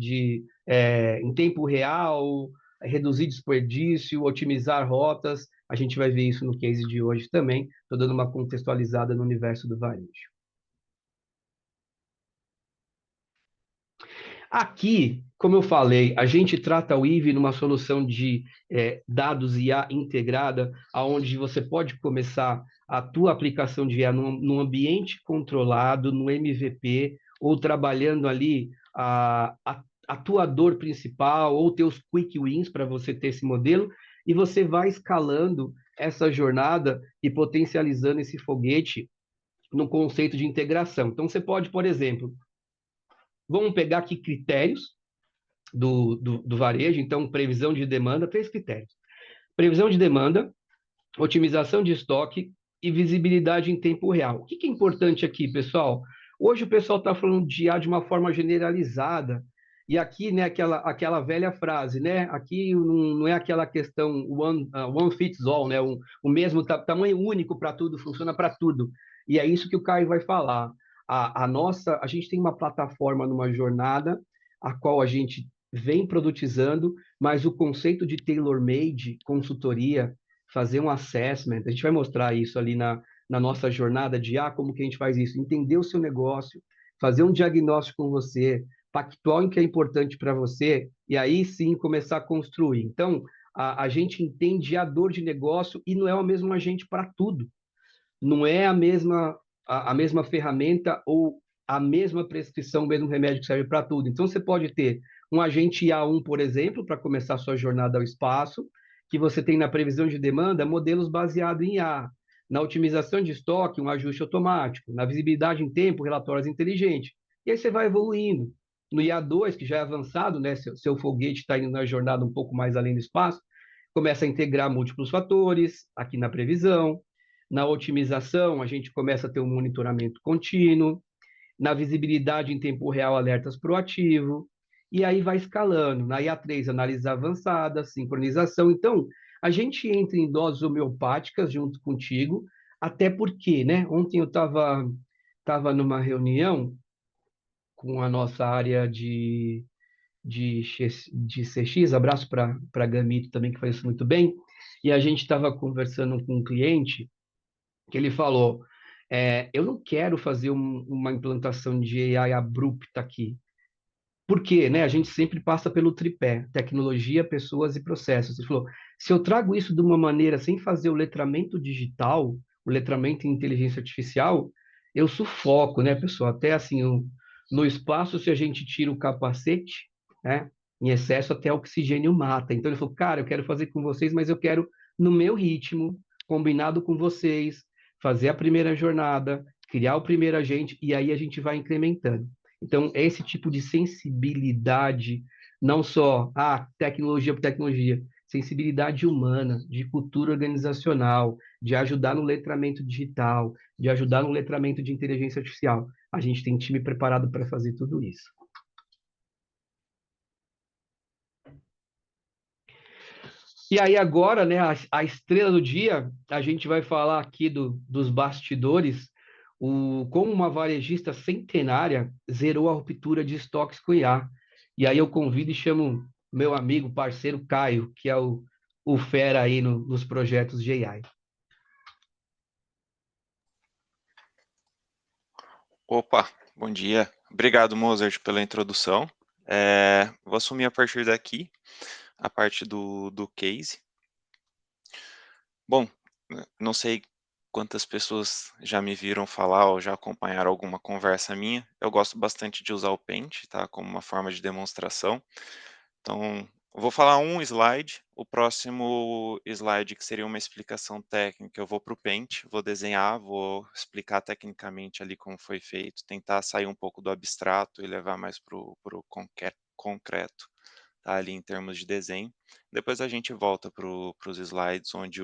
em tempo real, reduzir desperdício, otimizar rotas. A gente vai ver isso no case de hoje também. Estou dando uma contextualizada no universo do varejo. Aqui, como eu falei, a gente trata o IVE numa solução de dados IA integrada, onde você pode começar a tua aplicação de IA num ambiente controlado, no MVP, ou trabalhando ali a tua dor principal, ou teus quick wins para você ter esse modelo, e você vai escalando essa jornada e potencializando esse foguete no conceito de integração. Então, você pode, por exemplo, vamos pegar aqui critérios do varejo. Então, previsão de demanda, 3 critérios. Previsão de demanda, otimização de estoque e visibilidade em tempo real. O que é importante aqui, pessoal? Hoje o pessoal está falando de IA de uma forma generalizada, e aqui, né, aquela velha frase, né? Aqui não é aquela questão one fits all, né? O mesmo tamanho único para tudo, funciona para tudo. E é isso que o Caio vai falar. A gente tem uma plataforma numa jornada, a qual a gente vem produtizando, mas o conceito de tailor-made, consultoria, fazer um assessment, a gente vai mostrar isso ali na nossa jornada de como que a gente faz isso, entender o seu negócio, fazer um diagnóstico com você, pactuar o que é importante para você, e aí sim começar a construir. Então, a gente entende a dor de negócio e não é o mesmo agente para tudo. Não é a mesma ferramenta ou a mesma prescrição, o mesmo remédio que serve para tudo. Então, você pode ter um agente IA1, por exemplo, para começar a sua jornada ao espaço, que você tem na previsão de demanda modelos baseados em IA, na otimização de estoque, um ajuste automático, na visibilidade em tempo, relatórios inteligentes. E aí você vai evoluindo. No IA2, que já é avançado, né, seu foguete está indo na jornada um pouco mais além do espaço, começa a integrar múltiplos fatores aqui na previsão. Na otimização, a gente começa a ter um monitoramento contínuo. Na visibilidade em tempo real, alertas proativo. E aí vai escalando. Na IA3, análise avançada, sincronização. Então, a gente entra em doses homeopáticas junto contigo, até porque, né? Ontem eu estava numa reunião com a nossa área de CX, abraço para a Gamito também, que faz isso muito bem, e a gente estava conversando com um cliente que ele falou, eu não quero fazer uma implantação de AI abrupta aqui, porque, né, a gente sempre passa pelo tripé, tecnologia, pessoas e processos. Ele falou, se eu trago isso de uma maneira sem fazer o letramento digital, o letramento em inteligência artificial, eu sufoco, né, pessoal? Até assim, no espaço, se a gente tira o capacete, né, em excesso, até oxigênio mata. Então ele falou, cara, eu quero fazer com vocês, mas eu quero no meu ritmo, combinado com vocês, fazer a primeira jornada, criar o primeiro agente, e aí a gente vai incrementando. Então, esse tipo de sensibilidade, não só tecnologia por tecnologia, sensibilidade humana, de cultura organizacional, de ajudar no letramento digital, de ajudar no letramento de inteligência artificial. A gente tem time preparado para fazer tudo isso. E aí agora, né, a estrela do dia, a gente vai falar aqui dos bastidores, como uma varejista centenária zerou a ruptura de estoques com IA. E aí eu convido e chamo meu amigo, parceiro Caio, que é o fera aí nos projetos de AI.
Opa, bom dia. Obrigado, Mozart, pela introdução. Vou assumir a partir daqui a parte do case. Bom, não sei quantas pessoas já me viram falar ou já acompanharam alguma conversa minha. Eu gosto bastante de usar o Paint, tá, como uma forma de demonstração. Então, eu vou falar um slide, o próximo slide, que seria uma explicação técnica, eu vou para o Paint, vou desenhar, vou explicar tecnicamente ali como foi feito, tentar sair um pouco do abstrato e levar mais para o concreto, tá, ali em termos de desenho. Depois a gente volta para os slides onde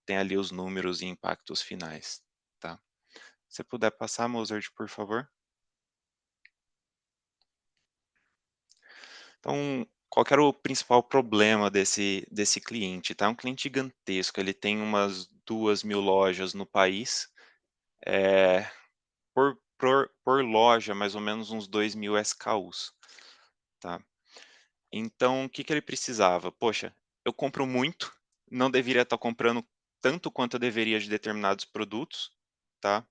tem ali os números e impactos finais. Tá? Se puder passar, Mozart, por favor. Então, qual que era o principal problema desse cliente? Tá? É um cliente gigantesco, ele tem umas 2.000 lojas no país, por loja, mais ou menos uns 2.000 SKUs. Tá? Então, o que ele precisava? Poxa, eu compro muito, não deveria estar comprando tanto quanto eu deveria de determinados produtos, tá?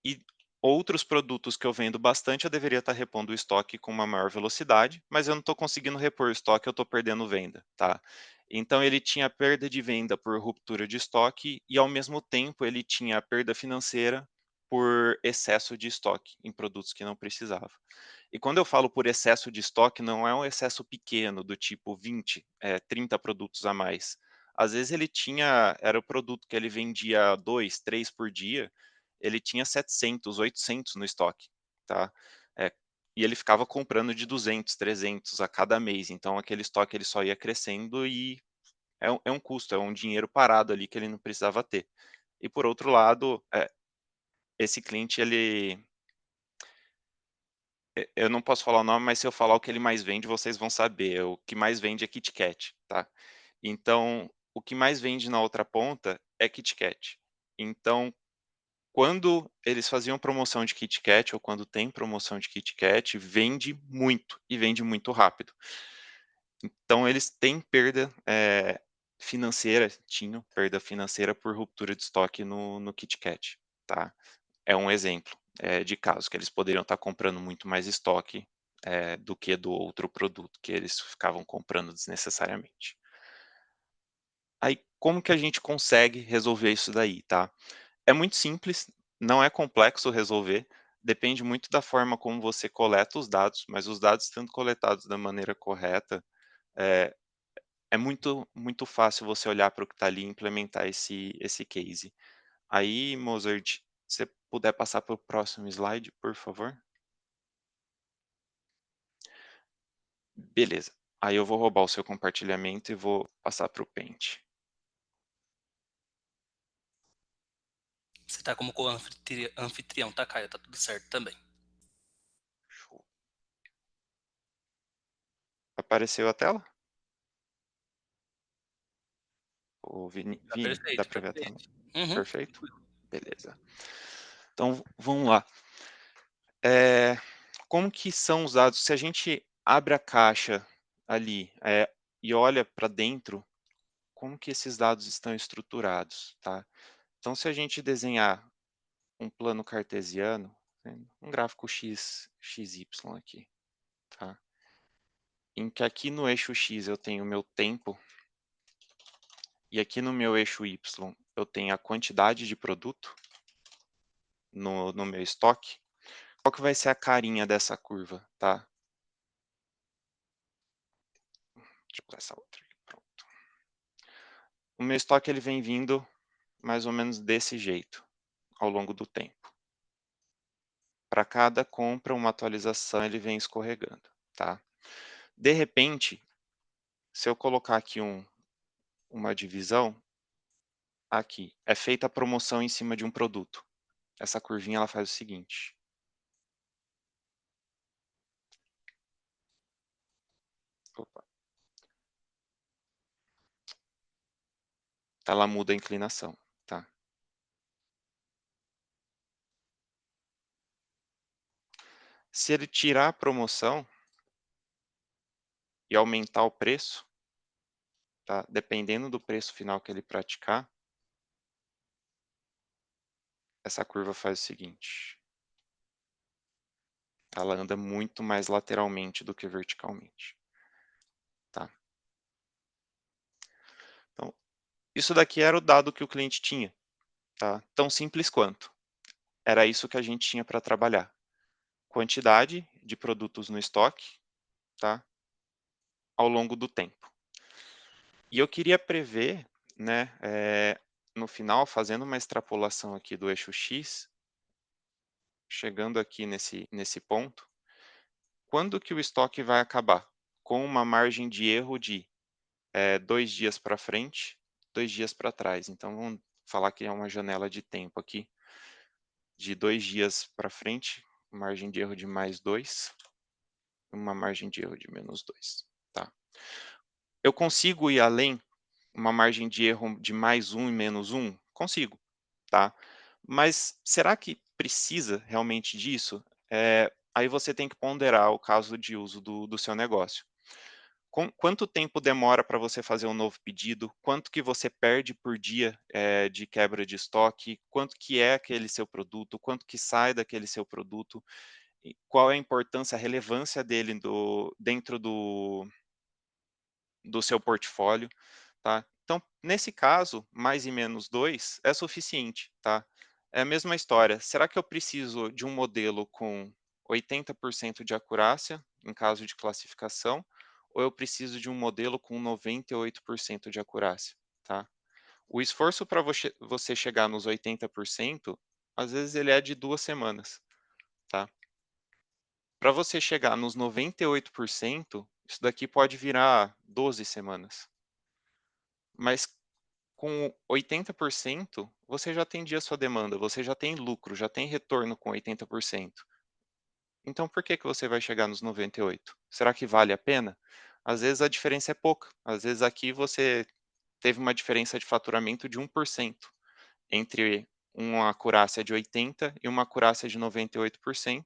E outros produtos que eu vendo bastante, eu deveria estar repondo o estoque com uma maior velocidade, mas eu não estou conseguindo repor o estoque, eu estou perdendo venda, tá? Então ele tinha perda de venda por ruptura de estoque e ao mesmo tempo ele tinha perda financeira por excesso de estoque em produtos que não precisava. E quando eu falo por excesso de estoque, não é um excesso pequeno, do tipo 20, 30 produtos a mais. Às vezes era o produto que ele vendia 2, 3 por dia, ele tinha 700, 800 no estoque, tá? É, e ele ficava comprando de 200, 300 a cada mês, então aquele estoque ele só ia crescendo e é um custo, é um dinheiro parado ali que ele não precisava ter. E por outro lado, esse cliente eu não posso falar o nome, mas se eu falar o que ele mais vende, vocês vão saber. O que mais vende é Kit Kat, tá? Então, o que mais vende na outra ponta é Kit Kat. Então, quando eles faziam promoção de Kit Kat ou quando tem promoção de Kit Kat, vende muito e vende muito rápido. Então, eles têm perda financeira, tinham perda financeira por ruptura de estoque no Kit Kat, tá? É um exemplo de caso que eles poderiam estar comprando muito mais estoque do que do outro produto que eles ficavam comprando desnecessariamente. Aí, como que a gente consegue resolver isso daí, tá? É muito simples, não é complexo resolver, depende muito da forma como você coleta os dados, mas os dados sendo coletados da maneira correta, é, é muito, muito fácil você olhar para o que está ali e implementar esse case. Aí, Mozart, se você puder passar para o próximo slide, por favor. Beleza. Aí eu vou roubar o seu compartilhamento e vou passar para o Paint.
Você tá como anfitrião, tá, Caio? Tá tudo certo também.
Show. Apareceu a tela? Ô,
Tá
Vini, dá
perfeito,
para ver a tela?
perfeito. Uhum,
Perfeito?
tranquilo.
Beleza. Então, vamos lá. Como que são os dados? Se a gente abre a caixa ali, e olha para dentro, como que esses dados estão estruturados, tá? Então, se a gente desenhar um plano cartesiano, né, um gráfico XY aqui, tá? Em que aqui no eixo X eu tenho o meu tempo e aqui no meu eixo Y eu tenho a quantidade de produto no meu estoque, qual que vai ser a carinha dessa curva, tá? Deixa eu pôr essa outra aqui, pronto. O meu estoque ele vem vindo mais ou menos desse jeito, ao longo do tempo. Para cada compra, uma atualização, ele vem escorregando, tá? De repente, se eu colocar aqui uma divisão, aqui, é feita a promoção em cima de um produto. Essa curvinha ela faz o seguinte. Opa, ela muda a inclinação, tá? Se ele tirar a promoção e aumentar o preço, tá? Dependendo do preço final que ele praticar, essa curva faz o seguinte. Ela anda muito mais lateralmente do que verticalmente, tá? Então, isso daqui era o dado que o cliente tinha, tá? Tão simples quanto. Era isso que a gente tinha para trabalhar. Quantidade de produtos no estoque, tá? Ao longo do tempo. E eu queria prever, né, no final, fazendo uma extrapolação aqui do eixo X, chegando aqui nesse ponto, quando que o estoque vai acabar? Com uma margem de erro de 2 dias para frente, 2 dias para trás. Então, vamos falar que é uma janela de tempo aqui, de 2 dias para frente, margem de erro de mais 2, uma margem de erro de menos 2, tá? Eu consigo ir além, uma margem de erro de mais 1 e menos 1? Consigo, tá? Mas será que precisa realmente disso? Aí você tem que ponderar o caso de uso do seu negócio. Quanto tempo demora para você fazer um novo pedido? Quanto que você perde por dia, de quebra de estoque? Quanto que é aquele seu produto? Quanto que sai daquele seu produto? E qual é a importância, a relevância dele dentro do seu portfólio, tá? Então, nesse caso, mais e menos 2 é suficiente, tá? É a mesma história. Será que eu preciso de um modelo com 80% de acurácia, em caso de classificação, ou eu preciso de um modelo com 98% de acurácia, tá? O esforço para você chegar nos 80%, às vezes ele é de 2 semanas, tá? Para você chegar nos 98%, isso daqui pode virar 12 semanas. Mas com 80%, você já atendia a sua demanda, você já tem lucro, já tem retorno com 80%. Então por que que você vai chegar nos 98? Será que vale a pena? Às vezes a diferença é pouca. Às vezes aqui você teve uma diferença de faturamento de 1% entre uma acurácia de 80 e uma acurácia de 98%.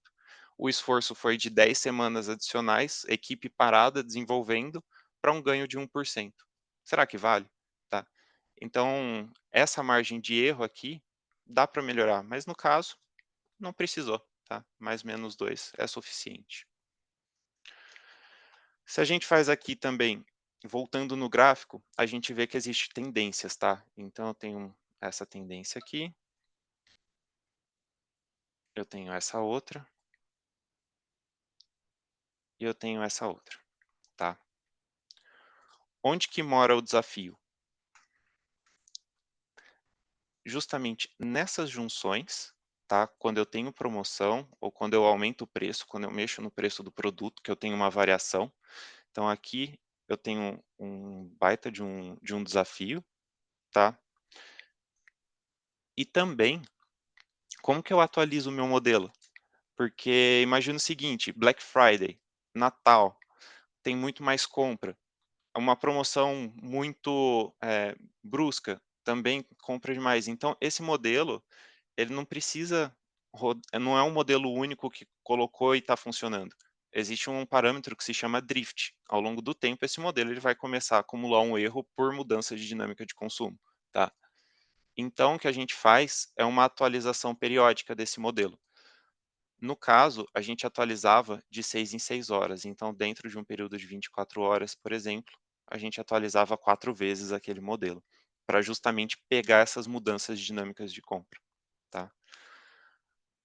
O esforço foi de 10 semanas adicionais, equipe parada desenvolvendo, para um ganho de 1%. Será que vale? Tá. Então, essa margem de erro aqui dá para melhorar, mas no caso, não precisou, tá? Mais menos 2 é suficiente. Se a gente faz aqui também, voltando no gráfico, a gente vê que existe tendências, tá? Então eu tenho essa tendência aqui, eu tenho essa outra, e eu tenho essa outra, tá? Onde que mora o desafio? Justamente nessas junções, tá? Quando eu tenho promoção ou quando eu aumento o preço, quando eu mexo no preço do produto, que eu tenho uma variação, Então aqui eu tenho um baita de um desafio, tá? E também, como que eu atualizo o meu modelo? Porque imagina o seguinte, Black Friday, Natal, tem muito mais compra. Uma promoção muito, brusca, também compra demais. Então esse modelo, ele não precisa não é um modelo único que colocou e está funcionando. Existe um parâmetro que se chama drift. Ao longo do tempo, esse modelo ele vai começar a acumular um erro por mudança de dinâmica de consumo, tá? Então o que a gente faz é uma atualização periódica desse modelo. No caso, a gente atualizava de 6 em 6 horas, então dentro de um período de 24 horas, por exemplo, a gente atualizava 4 vezes aquele modelo, para justamente pegar essas mudanças dinâmicas de compra, tá.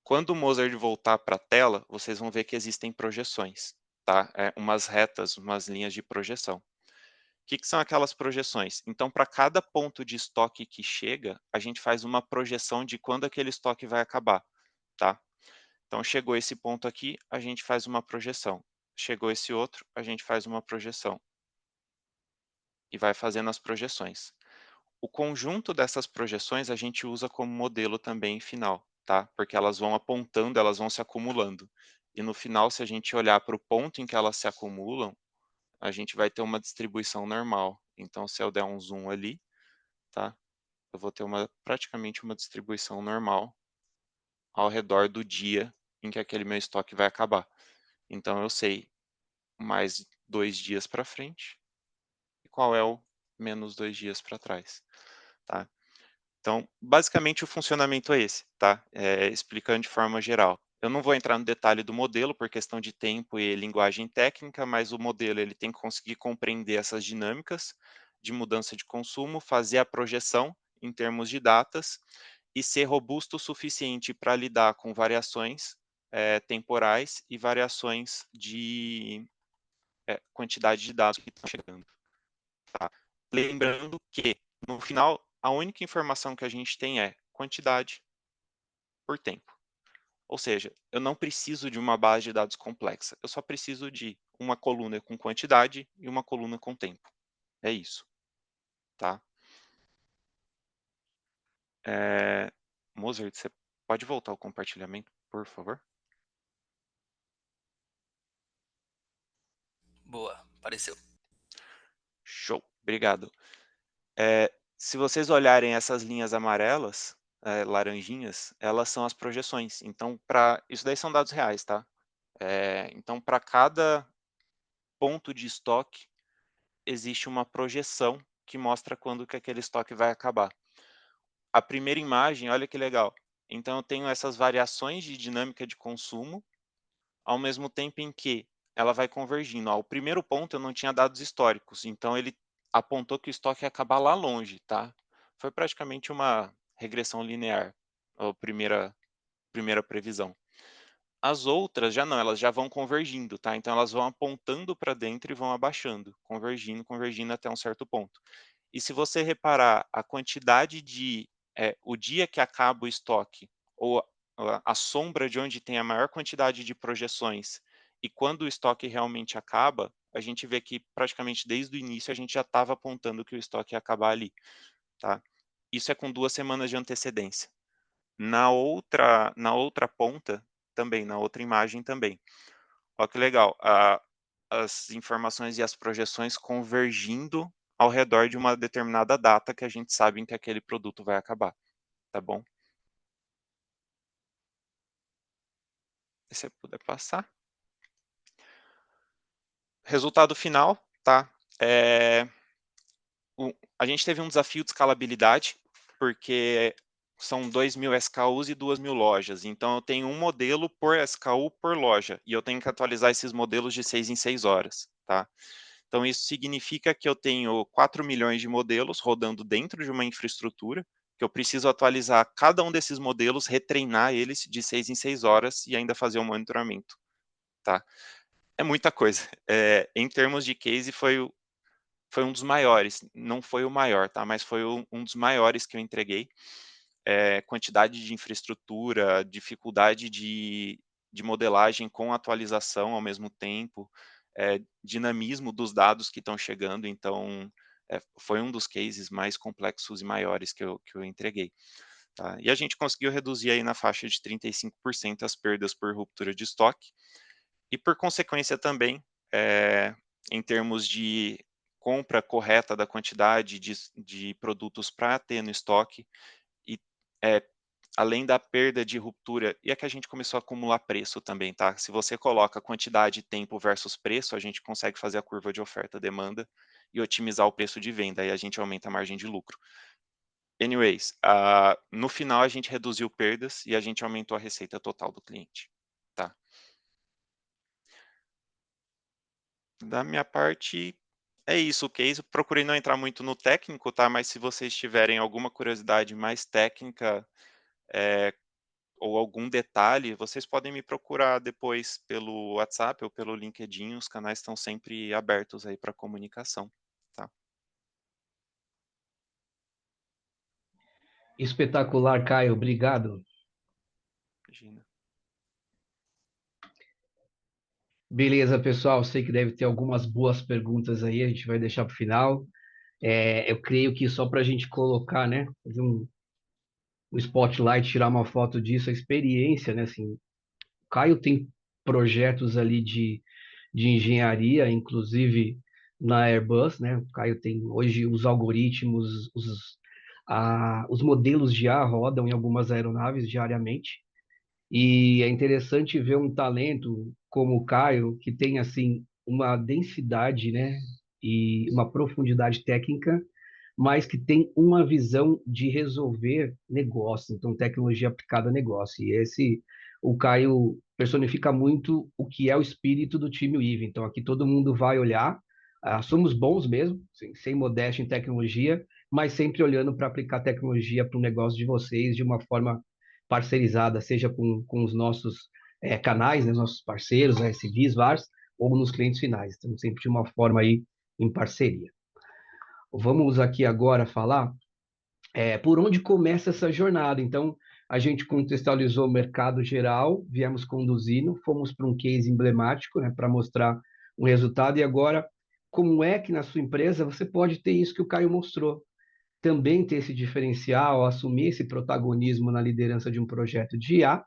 Quando o Mozart voltar para a tela, vocês vão ver que existem projeções, tá, umas retas, umas linhas de projeção. O que que são aquelas projeções? Então, para cada ponto de estoque que chega, a gente faz uma projeção de quando aquele estoque vai acabar, tá. Então chegou esse ponto aqui, a gente faz uma projeção. Chegou esse outro, a gente faz uma projeção. E vai fazendo as projeções. O conjunto dessas projeções a gente usa como modelo também final, tá? Porque elas vão apontando, elas vão se acumulando. E no final, se a gente olhar para o ponto em que elas se acumulam, a gente vai ter uma distribuição normal. Então, se eu der um zoom ali, tá? Eu vou ter praticamente uma distribuição normal ao redor do dia em que aquele meu estoque vai acabar. Então eu sei mais 2 dias para frente e qual é o menos 2 dias para trás, tá. Então, basicamente o funcionamento é esse, tá, explicando de forma geral. Eu não vou entrar no detalhe do modelo por questão de tempo e linguagem técnica, mas o modelo ele tem que conseguir compreender essas dinâmicas de mudança de consumo, fazer a projeção em termos de datas e ser robusto o suficiente para lidar com variações, temporais e variações de quantidade de dados que estão chegando. Tá? Lembrando que, no final, a única informação que a gente tem é quantidade por tempo. Ou seja, eu não preciso de uma base de dados complexa, eu só preciso de uma coluna com quantidade e uma coluna com tempo. É isso. Tá? Mozart, você pode voltar ao compartilhamento, por favor?
Boa, apareceu.
Show, obrigado. Se vocês olharem essas linhas amarelas, laranjinhas, elas são as projeções. Então, isso daí são dados reais, tá? Então, para cada ponto de estoque, existe uma projeção que mostra quando que aquele estoque vai acabar. A primeira imagem, olha que legal. Então, eu tenho essas variações de dinâmica de consumo, ao mesmo tempo em que ela vai convergindo. O primeiro ponto eu não tinha dados históricos, então ele apontou que o estoque ia acabar lá longe, tá? Foi praticamente uma regressão linear, a primeira previsão. As outras já não, elas já vão convergindo, tá? Então elas vão apontando para dentro e vão abaixando, convergindo, convergindo até um certo ponto. E se você reparar a quantidade o dia que acaba o estoque, ou a sombra de onde tem a maior quantidade de projeções, e quando o estoque realmente acaba, a gente vê que praticamente desde o início a gente já estava apontando que o estoque ia acabar ali, tá? Isso é com 2 semanas de antecedência. Na outra ponta, também, na outra imagem também. Olha que legal, as informações e as projeções convergindo ao redor de uma determinada data que a gente sabe em que aquele produto vai acabar, tá bom? Se você puder passar. Resultado final, tá? A gente teve um desafio de escalabilidade, porque são 2.000 SKUs e 2.000 lojas. Então, eu tenho um modelo por SKU por loja, e eu tenho que atualizar esses modelos de 6 em 6 horas, tá? Então, isso significa que eu tenho 4 milhões de modelos rodando dentro de uma infraestrutura, que eu preciso atualizar cada um desses modelos, retreinar eles de 6 em 6 horas e ainda fazer o monitoramento, tá? É muita coisa. Em termos de case, foi um dos maiores, não foi o maior, tá? Mas foi um dos maiores que eu entreguei. Quantidade de infraestrutura, dificuldade de modelagem com atualização ao mesmo tempo, dinamismo dos dados que estão chegando, então foi um dos cases mais complexos e maiores que eu entreguei. Tá? E a gente conseguiu reduzir aí na faixa de 35% as perdas por ruptura de estoque, e por consequência também, em termos de compra correta da quantidade de produtos para ter no estoque, e eh, além da perda de ruptura, e é que a gente começou a acumular preço também, tá? Se você coloca quantidade, tempo versus preço, a gente consegue fazer a curva de oferta-demanda e otimizar o preço de venda, aí a gente aumenta a margem de lucro. Anyways, no final a gente reduziu perdas e a gente aumentou a receita total do cliente, tá? Da minha parte, é isso, o case. Procurei não entrar muito no técnico, tá? Mas se vocês tiverem alguma curiosidade mais técnica, eh, ou algum detalhe, vocês podem me procurar depois pelo WhatsApp ou pelo LinkedIn, os canais estão sempre abertos aí para comunicação, tá?
Espetacular, Caio. Obrigado.
Imagina.
Beleza, pessoal. Sei que deve ter algumas boas perguntas aí, a gente vai deixar para o final. Eu creio que só para a gente colocar, né, fazer um spotlight, tirar uma foto disso, a experiência, né, assim, o Caio tem projetos ali de engenharia, inclusive na Airbus, né, o Caio tem hoje os algoritmos, os modelos de IA rodam em algumas aeronaves diariamente, e é interessante ver um talento como o Caio, que tem, assim, uma densidade, né, e uma profundidade técnica, mas que tem uma visão de resolver negócio, então tecnologia aplicada a negócio. E o Caio personifica muito o que é o espírito do time Weave. Então aqui todo mundo vai olhar, somos bons mesmo, sem modéstia em tecnologia, mas sempre olhando para aplicar tecnologia para o negócio de vocês de uma forma parcerizada, seja com os nossos canais, né, nossos parceiros, SVs, VARs, ou nos clientes finais. Estamos sempre de uma forma aí em parceria. Vamos aqui agora falar por onde começa essa jornada. Então, a gente contextualizou o mercado geral, viemos conduzindo, fomos para um case emblemático, né, para mostrar um resultado, e agora, como é que na sua empresa você pode ter isso que o Caio mostrou? Também ter esse diferencial, assumir esse protagonismo na liderança de um projeto de IA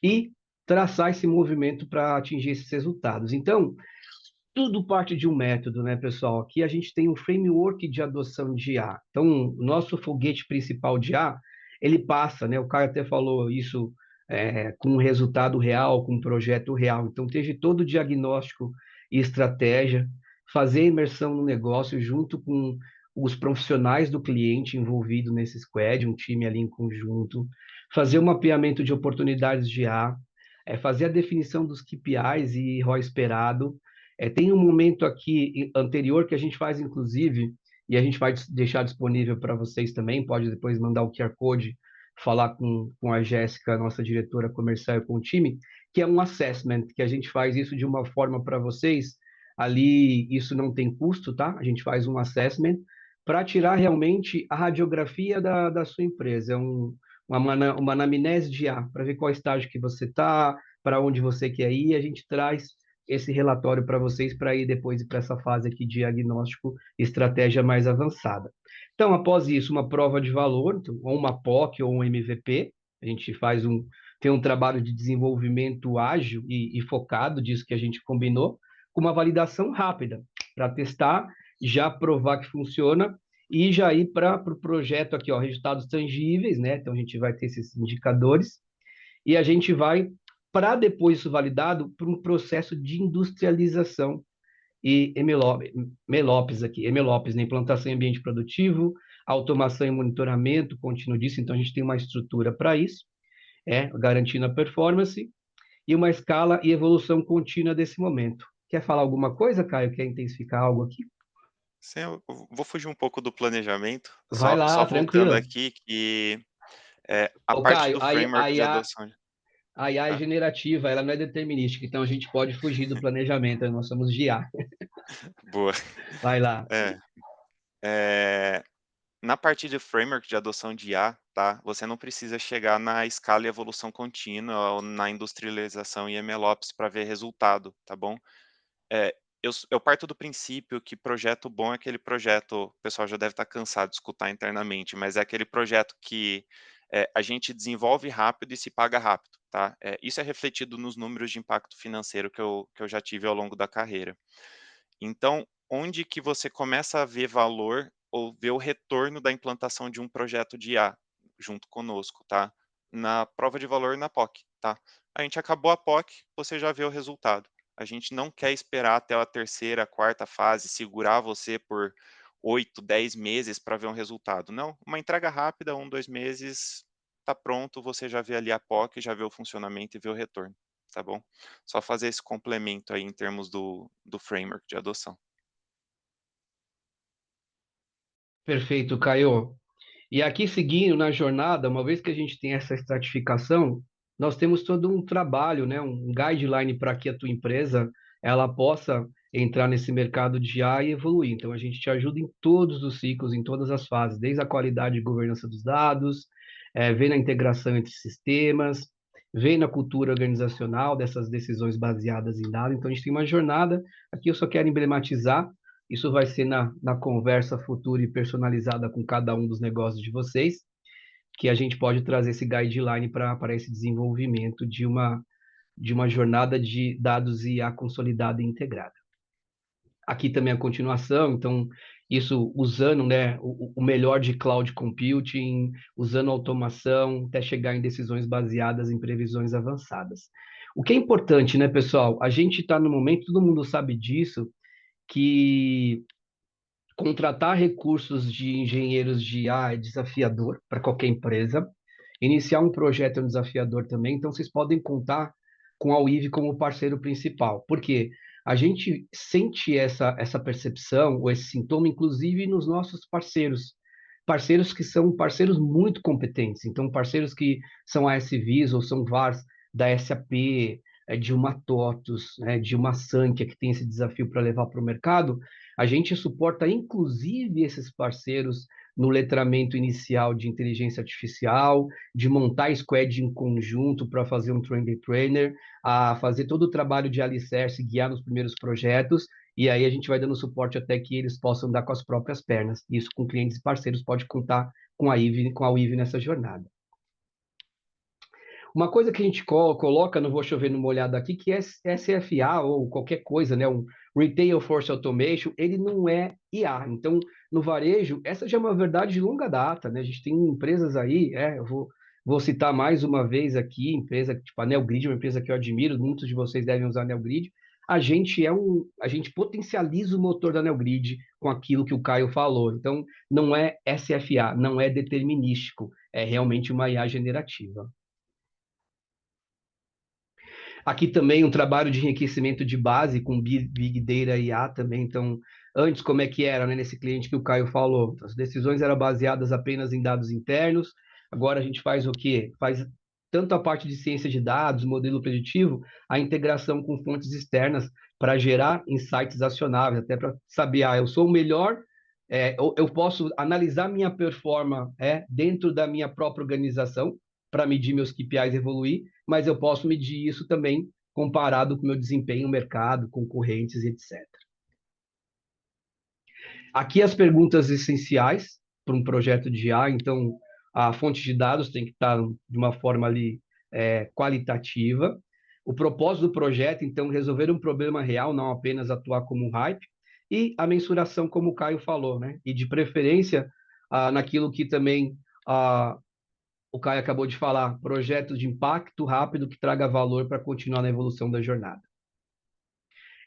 e traçar esse movimento para atingir esses resultados. Então, tudo parte de um método, né, pessoal? Aqui a gente tem um framework de adoção de IA. Então, o nosso foguete principal de IA, ele passa, né? O Caio até falou isso com um resultado real, com um projeto real. Então, teve todo o diagnóstico e estratégia, fazer a imersão no negócio junto com os profissionais do cliente envolvido nesse squad, um time ali em conjunto, fazer o mapeamento de oportunidades de IA, fazer a definição dos KPIs e ROI esperado, tem um momento aqui anterior que a gente faz, inclusive, e a gente vai deixar disponível para vocês também, pode depois mandar o QR Code, falar com a Jéssica, nossa diretora comercial, e com o time, que é um assessment, que a gente faz isso de uma forma para vocês, ali isso não tem custo, tá? A gente faz um assessment para tirar realmente a radiografia da sua empresa, uma anamnese de A, para ver qual estágio que você está, para onde você quer ir, a gente traz esse relatório para vocês para ir depois para essa fase aqui de diagnóstico e estratégia mais avançada. Então, após isso, uma prova de valor, então, ou uma POC ou um MVP, a gente tem um trabalho de desenvolvimento ágil e focado disso que a gente combinou, com uma validação rápida, para testar, já provar que funciona e já ir para o projeto aqui, ó, resultados tangíveis, né? Então a gente vai ter esses indicadores e a gente vai, para depois isso validado, para um processo de industrialização e MLOps aqui, MLOps, né? Implantação em ambiente produtivo, automação e monitoramento contínuo disso, então a gente tem uma estrutura para isso, garantindo a performance, e uma escala e evolução contínua desse momento. Quer falar alguma coisa, Caio? Quer intensificar algo aqui?
Sim, eu vou fugir um pouco do planejamento,
Vai
só
lá,
voltando
tranquilo.
aqui que a
Ô,
parte
Caio,
do framework de adoção.
a IA é
Tá,
generativa, ela não é determinística, então a gente pode fugir do planejamento, nós somos de IA.
boa.
Vai lá.
É, é, na parte de framework de adoção de IA, tá? Você não precisa chegar na escala e evolução contínua ou na industrialização e MLOps para ver resultado, tá bom? eu parto do princípio que projeto bom é aquele projeto, o pessoal já deve estar cansado de escutar internamente, mas é aquele projeto que, a gente desenvolve rápido e se paga rápido, tá. Isso é refletido nos números de impacto financeiro que eu já tive ao longo da carreira. Então, onde que você começa a ver valor ou ver o retorno da implantação de um projeto de IA junto conosco, tá? Na prova de valor na POC, tá? A gente acabou a POC, você já vê o resultado. A gente não quer esperar até a terceira, quarta fase, segurar você por 8, 10 meses para ver um resultado. Não, uma entrega rápida, 1, 2 meses, tá pronto, você já vê ali a POC, já vê o funcionamento e vê o retorno, tá bom? Só fazer esse complemento aí em termos do framework de adoção.
Perfeito, Caio. E aqui seguindo na jornada, uma vez que a gente tem essa estratificação, nós temos todo um trabalho, né, um guideline para que a tua empresa ela possa entrar nesse mercado de IA e evoluir. Então a gente te ajuda em todos os ciclos, em todas as fases, desde a qualidade de governança dos dados, vem na integração entre sistemas, vem na cultura organizacional dessas decisões baseadas em dados. Então a gente tem uma jornada. Aqui eu só quero emblematizar. Isso vai ser na conversa futura e personalizada com cada um dos negócios de vocês, que a gente pode trazer esse guideline para esse desenvolvimento de uma jornada de dados IA consolidada e integrada. Aqui também a continuação, então, isso usando, né, o melhor de cloud computing, usando automação, até chegar em decisões baseadas em previsões avançadas. O que é importante, né, pessoal? A gente está no momento, todo mundo sabe disso, que contratar recursos de engenheiros de IA é desafiador para qualquer empresa. Iniciar um projeto é um desafiador também, então vocês podem contar com a UIV como parceiro principal. Por quê? A gente sente essa percepção, ou esse sintoma, inclusive nos nossos parceiros. Parceiros que são parceiros muito competentes. Então, parceiros que são ASVs ou são VARs da SAP, de uma TOTUS, né, de uma Sankia, que tem esse desafio para levar para o mercado, a gente suporta, inclusive, esses parceiros no letramento inicial de inteligência artificial, de montar squad em conjunto para fazer um train the trainer, a fazer todo o trabalho de alicerce, guiar nos primeiros projetos, e aí a gente vai dando suporte até que eles possam dar com as próprias pernas. Isso com clientes e parceiros pode contar com a IVE nessa jornada. Uma coisa que a gente coloca, não vou chover numa olhada aqui, que é SFA ou qualquer coisa, né? Um Retail Force Automation, ele não é IA. Então, no varejo, essa já é uma verdade de longa data, né? A gente tem empresas aí, eu vou citar mais uma vez aqui, empresa tipo a Neogrid, uma empresa que eu admiro, muitos de vocês devem usar a Neogrid. A gente potencializa o motor da Neogrid com aquilo que o Caio falou. Então, não é SFA, não é determinístico, é realmente uma IA generativa. Aqui também um trabalho de enriquecimento de base com Big Data e IA também. Então, antes, como é que era, né, nesse cliente que o Caio falou? As decisões eram baseadas apenas em dados internos. Agora a gente faz o quê? Faz tanto a parte de ciência de dados, modelo preditivo, a integração com fontes externas para gerar insights acionáveis, até para saber, eu sou o melhor, eu posso analisar minha performance dentro da minha própria organização para medir meus KPIs e evoluir, mas eu posso medir isso também comparado com o meu desempenho no mercado, concorrentes, etc. Aqui as perguntas essenciais para um projeto de IA, então a fonte de dados tem que estar de uma forma ali qualitativa. O propósito do projeto, então, resolver um problema real, não apenas atuar como um hype, e a mensuração, como o Caio falou, né? E de preferência naquilo que também o Caio acabou de falar, projetos de impacto rápido que traga valor para continuar na evolução da jornada.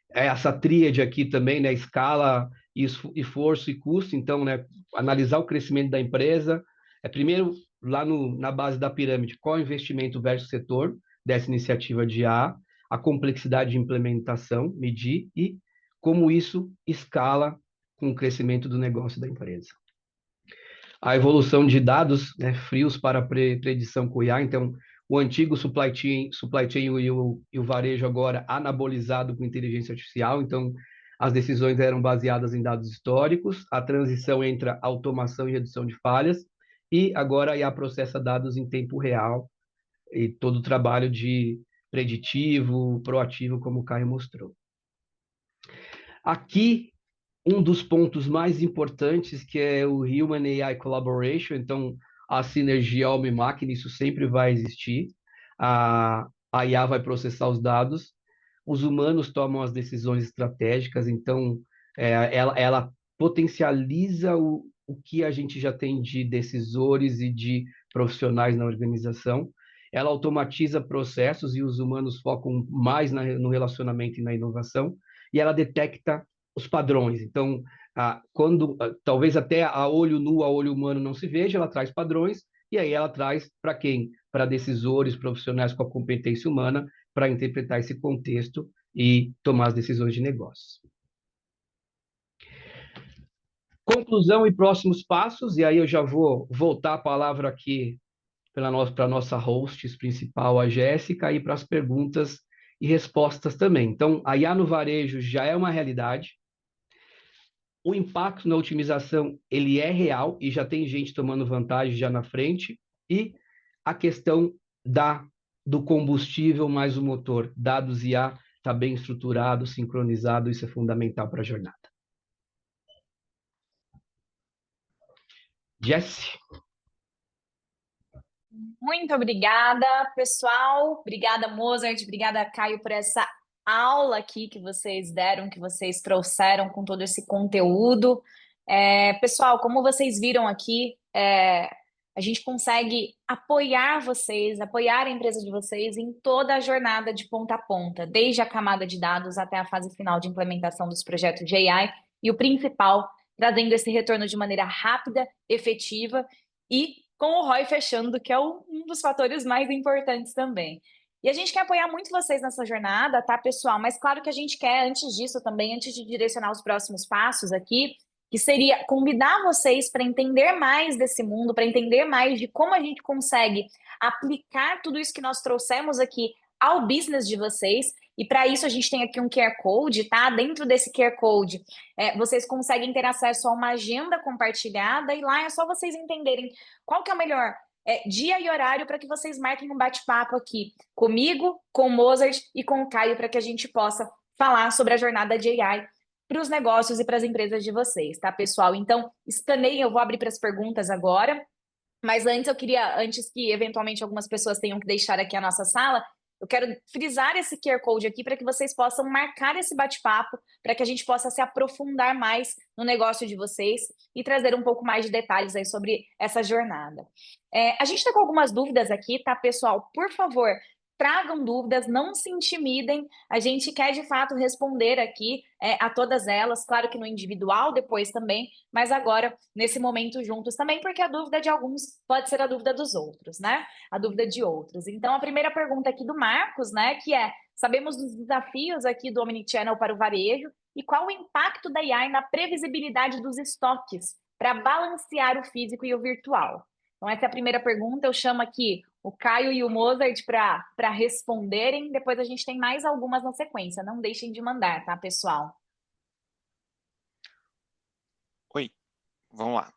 Essa tríade aqui também, né, escala, esforço e custo, então, né, analisar o crescimento da empresa, primeiro, lá na base da pirâmide, qual é o investimento versus setor dessa iniciativa de a complexidade de implementação, medir, e como isso escala com o crescimento do negócio da empresa. A evolução de dados, né, frios para predição com IA, então o antigo supply chain e o varejo agora anabolizado com inteligência artificial, então as decisões eram baseadas em dados históricos, a transição entre a automação e redução de falhas, e agora a IA processa dados em tempo real, e todo o trabalho de preditivo, proativo, como o Caio mostrou. Aqui, um dos pontos mais importantes, que é o Human AI Collaboration, então a sinergia homem-máquina, isso sempre vai existir. A IA vai processar os dados, os humanos tomam as decisões estratégicas, então ela potencializa o que a gente já tem de decisores e de profissionais na organização. Ela automatiza processos e os humanos focam mais no relacionamento e na inovação, e ela detecta os padrões. Então, quando talvez até a olho nu, a olho humano não se veja, ela traz padrões, e aí ela traz para quem? Para decisores, profissionais com a competência humana, para interpretar esse contexto e tomar as decisões de negócios. Conclusão e próximos passos, e aí eu já vou voltar a palavra aqui para a nossa host principal, a Jéssica, e para as perguntas e respostas também. Então, a IA no varejo já é uma realidade. O impacto na otimização, ele é real e já tem gente tomando vantagem já na frente. E a questão do combustível mais o motor, dados IA, está bem estruturado, sincronizado, isso é fundamental para a jornada. Jesse?
Muito obrigada, pessoal. Obrigada, Mozart. Obrigada, Caio, por essa aula aqui que vocês deram, que vocês trouxeram com todo esse conteúdo. Pessoal, como vocês viram aqui, a gente consegue apoiar vocês, apoiar a empresa de vocês em toda a jornada de ponta a ponta, desde a camada de dados até a fase final de implementação dos projetos de AI, e o principal, trazendo esse retorno de maneira rápida, efetiva e com o ROI fechando, que é um dos fatores mais importantes também. E a gente quer apoiar muito vocês nessa jornada, tá, pessoal? Mas claro que a gente quer, antes disso também, antes de direcionar os próximos passos aqui, que seria convidar vocês para entender mais desse mundo, para entender mais de como a gente consegue aplicar tudo isso que nós trouxemos aqui ao business de vocês. E para isso a gente tem aqui um QR Code, tá? Dentro desse QR Code, vocês conseguem ter acesso a uma agenda compartilhada e lá é só vocês entenderem qual que é o melhor dia e horário para que vocês marquem um bate-papo aqui comigo, com o Mozart e com o Caio, para que a gente possa falar sobre a jornada de AI para os negócios e para as empresas de vocês, tá, pessoal? Então, escaneiem, eu vou abrir para as perguntas agora, mas antes que eventualmente algumas pessoas tenham que deixar aqui a nossa sala, eu quero frisar esse QR Code aqui para que vocês possam marcar esse bate-papo, para que a gente possa se aprofundar mais no negócio de vocês e trazer um pouco mais de detalhes aí sobre essa jornada. A gente está com algumas dúvidas aqui, tá, pessoal? Por favor, tragam dúvidas, não se intimidem. A gente quer, de fato, responder aqui a todas elas, claro que no individual depois também, mas agora, nesse momento, juntos também, porque a dúvida de alguns pode ser a dúvida dos outros, né? A dúvida de outros. Então, a primeira pergunta aqui do Marcos, né, que sabemos dos desafios aqui do Omnichannel para o varejo e qual o impacto da AI na previsibilidade dos estoques para balancear o físico e o virtual? Então, essa é a primeira pergunta. Eu chamo aqui o Caio e o Mozart para responderem. Depois a gente tem mais algumas na sequência. Não deixem de mandar, tá, pessoal?
Oi, vamos lá.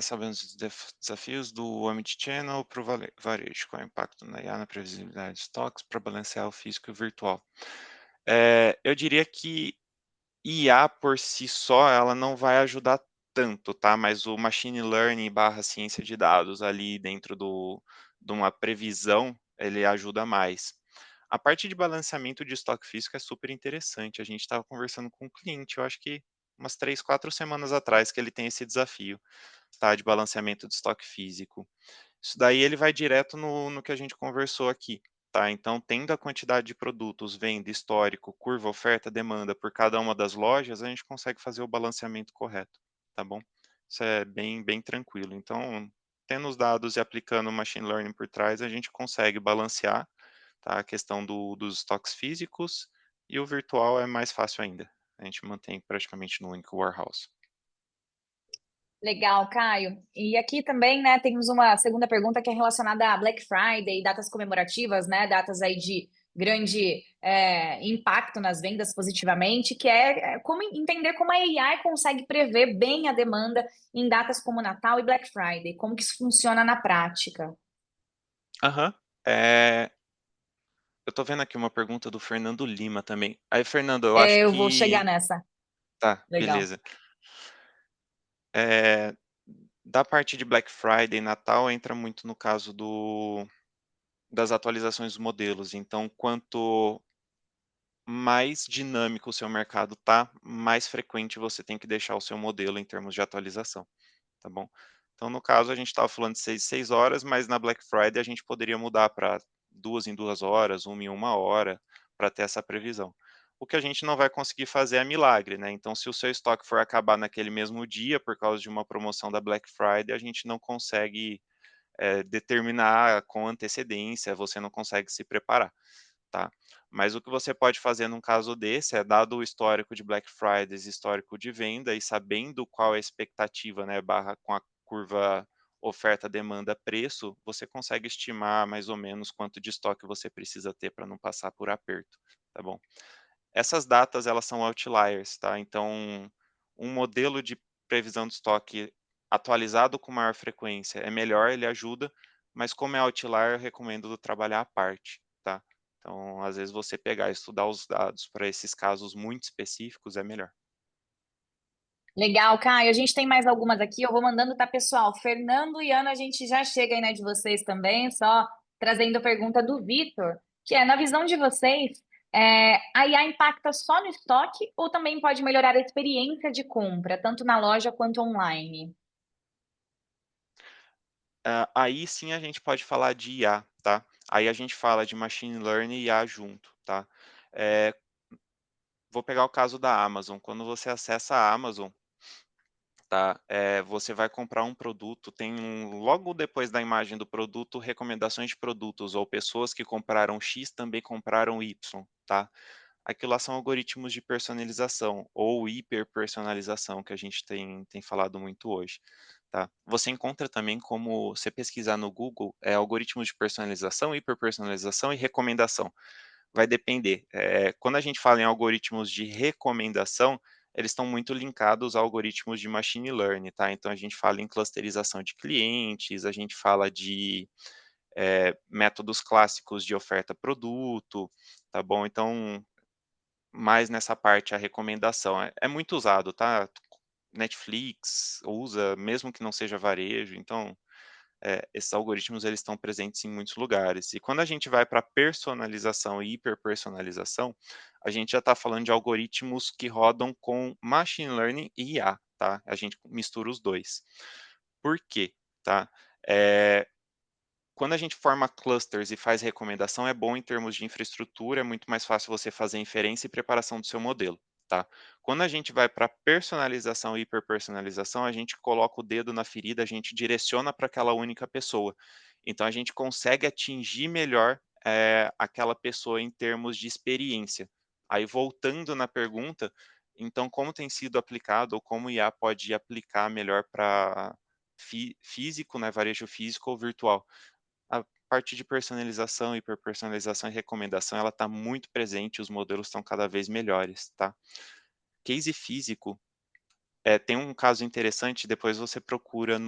Sabemos os desafios do Omnichannel para o varejo, qual é o impacto na IA na previsibilidade de estoques para balancear o físico e o virtual. Eu diria que IA por si só, ela não vai ajudar tanto, tá? Mas o machine learning / ciência de dados ali dentro de uma previsão, ele ajuda mais. A parte de balanceamento de estoque físico é super interessante. A gente estava conversando com um cliente, eu acho que umas 3, 4 semanas atrás, que ele tem esse desafio, tá? De balanceamento de estoque físico. Isso daí ele vai direto no que a gente conversou aqui. Tá, então, tendo a quantidade de produtos, venda, histórico, curva, oferta, demanda por cada uma das lojas, a gente consegue fazer o balanceamento correto, tá bom? Isso é bem, bem tranquilo. Então, tendo os dados e aplicando o machine learning por trás, a gente consegue balancear, tá, a questão dos estoques físicos, e o virtual é mais fácil ainda. A gente mantém praticamente no único warehouse.
Legal, Caio. E aqui também, né, temos uma segunda pergunta que é relacionada a Black Friday, datas comemorativas, né, datas aí de grande impacto nas vendas positivamente, que é como entender como a AI consegue prever bem a demanda em datas como Natal e Black Friday, como que isso funciona na prática.
Aham. Eu tô vendo aqui uma pergunta do Fernando Lima também. Aí, Fernando, eu acho
Eu vou chegar
que
nessa.
Tá,
Legal.
beleza. Eh, da parte de Black Friday e Natal entra muito no caso das atualizações dos modelos, então quanto mais dinâmico o seu mercado tá, mais frequente você tem que deixar o seu modelo em termos de atualização, tá bom? Então no caso a gente estava falando de 6 em 6 horas, mas na Black Friday a gente poderia mudar para 2 em 2 horas, 1 em 1 hora, para ter essa previsão. O que a gente não vai conseguir fazer é milagre, né, então se o seu estoque for acabar naquele mesmo dia por causa de uma promoção da Black Friday, a gente não consegue, determinar com antecedência, você não consegue se preparar, tá. Mas o que você pode fazer num caso desse é, dado o histórico de Black Fridays, histórico de venda e sabendo qual é a expectativa, né, barra com a curva oferta, demanda, preço, você consegue estimar mais ou menos quanto de estoque você precisa ter para não passar por aperto, tá bom? Essas datas elas são outliers, tá, então um modelo de previsão de estoque atualizado com maior frequência é melhor, ele ajuda, mas como é outlier eu recomendo trabalhar à parte, tá. Então às vezes você pegar e estudar os dados para esses casos muito específicos é melhor.
Legal, Caio. A gente tem mais algumas aqui. Eu vou mandando, tá, pessoal? Fernando e Ana, a gente já chega aí, né, de vocês também, só trazendo a pergunta do Vitor, que é, na visão de vocês, a IA impacta só no estoque ou também pode melhorar a experiência de compra, tanto na loja quanto online?
Aí sim a gente pode falar de IA, tá. Aí a gente fala de machine learning e IA junto, tá. Eh, vou pegar o caso da Amazon, quando você acessa a Amazon, tá, você vai comprar um produto, tem logo depois da imagem do produto, recomendações de produtos ou pessoas que compraram X também compraram Y, tá. Aquilo lá são algoritmos de personalização ou hiperpersonalização que a gente tem falado muito hoje, tá. Você encontra também como você pesquisar no Google, algoritmos de personalização, hiperpersonalização e recomendação. Vai depender. Quando a gente fala em algoritmos de recomendação, eles estão muito linkados a algoritmos de machine learning, tá. Então a gente fala em clusterização de clientes, a gente fala de, métodos clássicos de oferta produto, tá bom. Então, mais nessa parte a recomendação. É muito usado, tá. Netflix usa, mesmo que não seja varejo, então esses algoritmos eles estão presentes em muitos lugares. E quando a gente vai para personalização e hiperpersonalização, a gente já está falando de algoritmos que rodam com machine learning e IA, tá? A gente mistura os dois. Por quê? Tá? Eh, quando a gente forma clusters e faz recomendação, é bom em termos de infraestrutura, é muito mais fácil você fazer inferência e preparação do seu modelo, tá? Quando a gente vai para personalização e hiperpersonalização, a gente coloca o dedo na ferida, a gente direciona para aquela única pessoa. Então a gente consegue atingir melhor aquela pessoa em termos de experiência. Aí voltando na pergunta, então como tem sido aplicado ou como o IA pode aplicar melhor para físico, né, varejo físico ou virtual? A parte de personalização, hiperpersonalização e recomendação, ela está muito presente, os modelos estão cada vez melhores, tá. Case físico, tem um caso interessante, depois você procura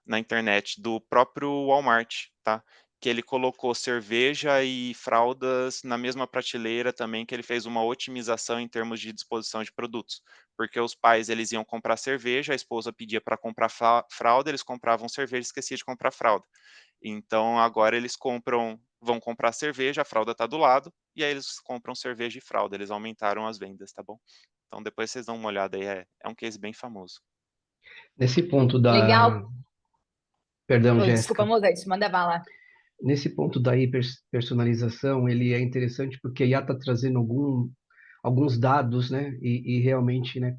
na internet, do próprio Walmart, tá, que ele colocou cerveja e fraldas na mesma prateleira também, que ele fez uma otimização em termos de disposição de produtos. Porque os pais, eles iam comprar cerveja, a esposa pedia para comprar fralda, eles compravam cerveja e esquecia de comprar fralda. Então agora eles vão comprar cerveja, a fralda está do lado, e aí eles compram cerveja e fralda, eles aumentaram as vendas, tá bom. Então depois vocês dão uma olhada aí, é um case bem famoso.
Nesse ponto
Legal.
Perdão,
Oi, desculpa,
Jéssica.
Mozete, manda bala.
Nesse ponto da hiperpersonalização, ele é interessante porque a IA está trazendo alguns dados, né? E realmente, né?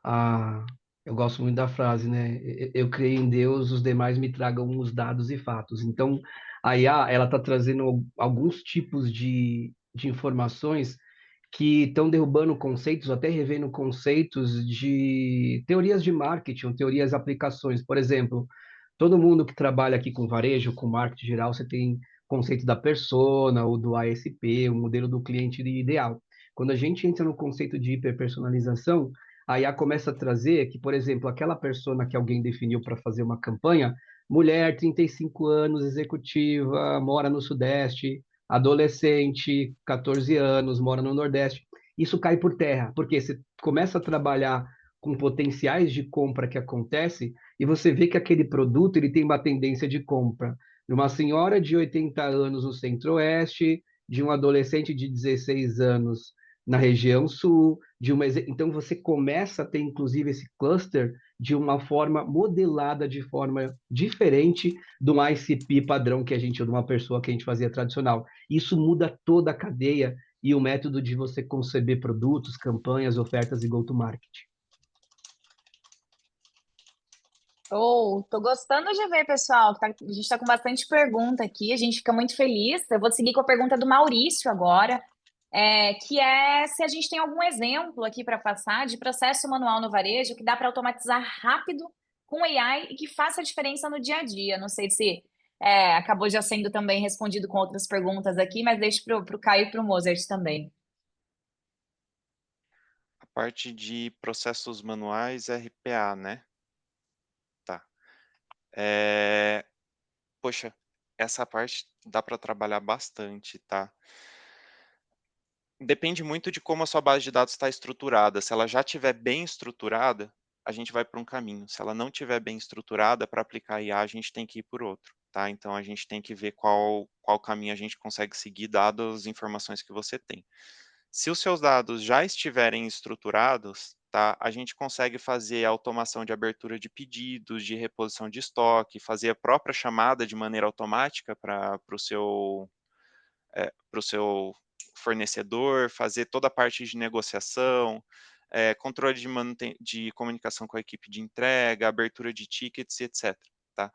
Ah, eu gosto muito da frase, né? Eu criei em Deus, os demais me tragam os dados e fatos. Então, a IA, ela está trazendo alguns tipos de informações que estão derrubando conceitos, até revendo conceitos de teorias de marketing, teorias aplicações. Por exemplo, todo mundo que trabalha aqui com varejo, com marketing geral, você tem conceito da persona, ou do ASP, o modelo do cliente ideal. Quando a gente entra no conceito de hiperpersonalização, a IA começa a trazer que, por exemplo, aquela persona que alguém definiu para fazer uma campanha, mulher, 35 anos, executiva, mora no Sudeste, adolescente, 14 anos, mora no Nordeste. isso cai por terra, porque você começa a trabalhar com potenciais de compra que acontece e você vê que aquele produto ele tem uma tendência de compra de uma senhora de 80 anos no Centro-Oeste, de um adolescente de 16 anos na região sul, então você começa a ter inclusive esse cluster de uma forma modelada de forma diferente do ICP padrão que a gente, de uma pessoa que a gente fazia tradicional. Isso muda toda a cadeia e o método de você conceber produtos, campanhas, ofertas e go-to-market.
Tô gostando de ver, pessoal. A gente está com bastante pergunta aqui, a gente fica muito feliz. Eu vou seguir com a pergunta do Maurício agora, que é se a gente tem algum exemplo aqui para passar de processo manual no varejo que dá para automatizar rápido com AI e que faça a diferença no dia a dia. Não sei se acabou já sendo também respondido com outras perguntas aqui, mas deixo para o Caio e para o Mozart também.
A parte de processos manuais, RPA, né? Tá. Poxa, essa parte dá para trabalhar bastante, tá? Depende muito de como a sua base de dados está estruturada. Se ela já estiver bem estruturada, a gente vai para um caminho. Se ela não estiver bem estruturada, para aplicar IA, a gente tem que ir por outro, tá? Então, a gente tem que ver qual caminho a gente consegue seguir, dadas as informações que você tem. Se os seus dados já estiverem estruturados, tá? A gente consegue fazer a automação de abertura de pedidos, de reposição de estoque, fazer a própria chamada de maneira automática para o seu fornecedor, fazer toda a parte de negociação, controle de comunicação com a equipe de entrega, abertura de tickets, etc. Tá?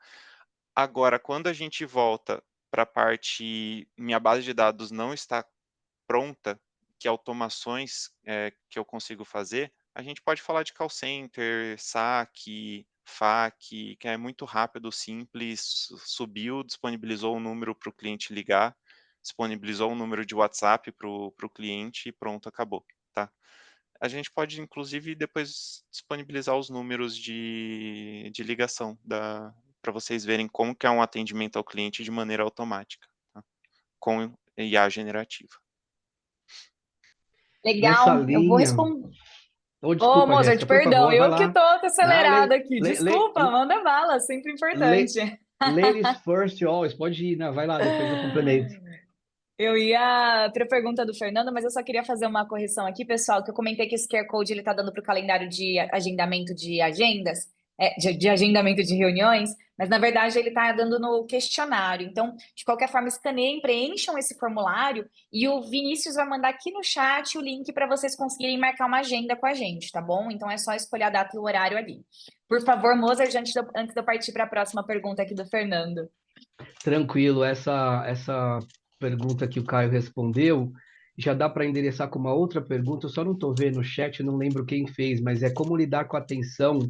Agora, quando a gente volta para a parte, minha base de dados não está pronta, que automações que eu consigo fazer, a gente pode falar de call center, saque, FAQ, que é muito rápido, simples, subiu, disponibilizou o número para o cliente ligar, disponibilizou um número de WhatsApp para o cliente e pronto, acabou, tá? A gente pode, inclusive, depois disponibilizar os números de ligação para vocês verem como que é um atendimento ao cliente de maneira automática, tá? Com IA generativa.
Nessa
Legal, eu vou
linha...
responder.
Oh,
Ô,
desculpa,
Mozart,
Jéssica, por
perdão,
favor, vai
eu que
lá.
tô
Não,
acelerada aqui. Desculpa, manda bala, sempre importante.
ladies first always, pode ir, né? Vai lá, depois eu complemento.
Eu ia para a pergunta do Fernando, mas eu só queria fazer uma correção aqui, pessoal, que eu comentei que esse QR Code ele está dando para o calendário de agendamento de agendas, de agendamento de reuniões, mas na verdade ele está dando no questionário. Então, de qualquer forma, escaneiem, preencham esse formulário e o Vinícius vai mandar aqui no chat o link para vocês conseguirem marcar uma agenda com a gente, tá bom? Então é só escolher a data e o horário ali. Por favor, Mozart, antes de eu partir para a próxima pergunta aqui do Fernando.
Tranquilo, essa pergunta que o Caio respondeu já dá para endereçar com uma outra pergunta. Eu só não estou vendo no chat, não lembro quem fez, mas é como lidar com a tensão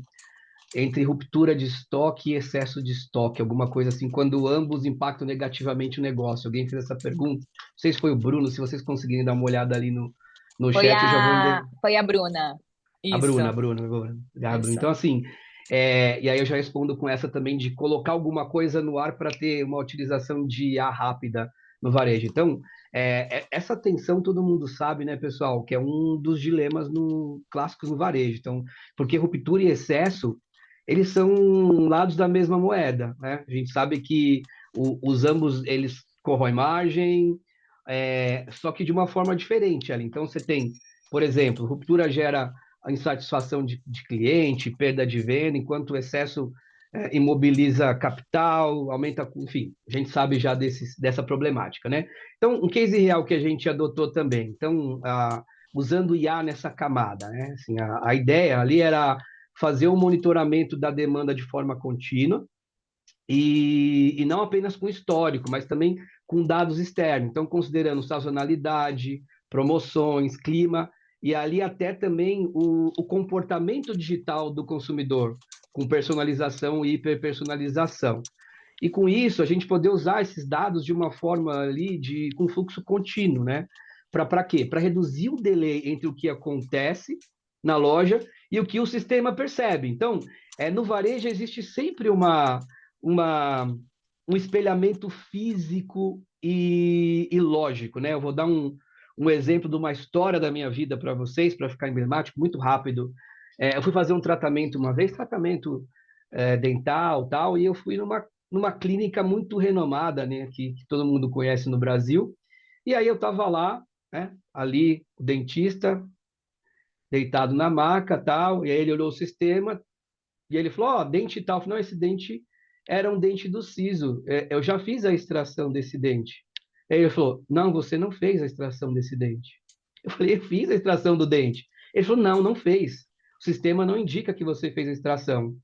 entre ruptura de estoque e excesso de estoque, alguma coisa assim, quando ambos impactam negativamente o negócio. Alguém fez essa pergunta? Não sei se foi o Bruno, se vocês conseguirem dar uma olhada ali no
Foi
chat, eu já vou
foi a Bruna.
A
Isso,
Bruna, a Bruna, a Bruna. A Bruna.
isso.
Então, assim, e aí eu já respondo com essa também de colocar alguma coisa no ar para ter uma utilização de IA rápida no varejo. Então, essa tensão todo mundo sabe, né, pessoal, que é um dos dilemas clássicos no varejo. Então, porque ruptura e excesso, eles são lados da mesma moeda, né? A gente sabe que os ambos, eles corroem margem, só que de uma forma diferente. Ali. Então, você tem, por exemplo, ruptura gera a insatisfação de cliente, perda de venda, enquanto o excesso imobiliza capital, aumenta, enfim, a gente sabe já dessa problemática, né? Então, um case real que a gente adotou também, então, usando IA nessa camada, né? Assim, a ideia ali era fazer o monitoramento da demanda de forma contínua e não apenas com histórico, mas também com dados externos, então considerando sazonalidade, promoções, clima, e ali até também o comportamento digital do consumidor, com personalização e hiperpersonalização. E com isso, a gente poder usar esses dados de uma forma ali com fluxo contínuo, né? Para quê? Para reduzir o delay entre o que acontece na loja e o que o sistema percebe. Então, no varejo existe sempre um espelhamento físico e lógico, né? Eu vou dar um exemplo de uma história da minha vida para vocês, para ficar emblemático, muito rápido. Eu fui fazer um tratamento uma vez, tratamento dental, tal, e eu fui numa clínica muito renomada, né, que todo mundo conhece no Brasil. E aí eu estava lá, né, ali, o dentista, deitado na maca, tal, e aí ele olhou o sistema, e ele falou, ó, dente tal. Eu falei, não, esse dente era um dente do siso, eu já fiz a extração desse dente. Aí ele falou, não, você não fez a extração desse dente. Eu falei, eu fiz a extração do dente. Ele falou, não, não fez. O sistema não indica que você fez a extração.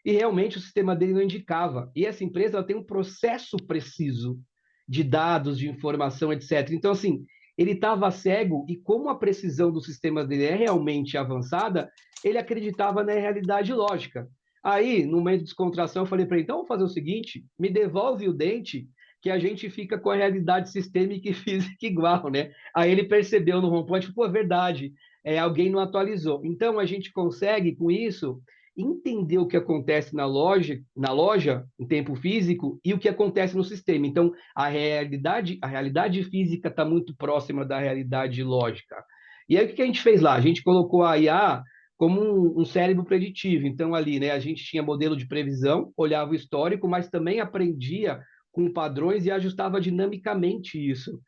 E realmente o sistema dele não indicava. E essa empresa ela tem um processo preciso de dados, de informação, etc. Então, assim, ele estava cego e como a precisão do sistema dele é realmente avançada, ele acreditava na realidade lógica. Aí, no meio de descontração, eu falei para ele, então vamos fazer o seguinte, me devolve o dente que a gente fica com a realidade sistêmica e física igual, né? Aí ele percebeu no HomePoint, pô, é verdade, alguém não atualizou. Então, a gente consegue, com isso, entender o que acontece na loja em tempo físico e o que acontece no sistema. Então, a realidade física está muito próxima da realidade lógica. E aí, o que a gente fez lá? A gente colocou a IA como um cérebro preditivo. Então, ali, né, a gente tinha modelo de previsão, olhava o histórico, mas também aprendia com padrões e ajustava dinamicamente isso,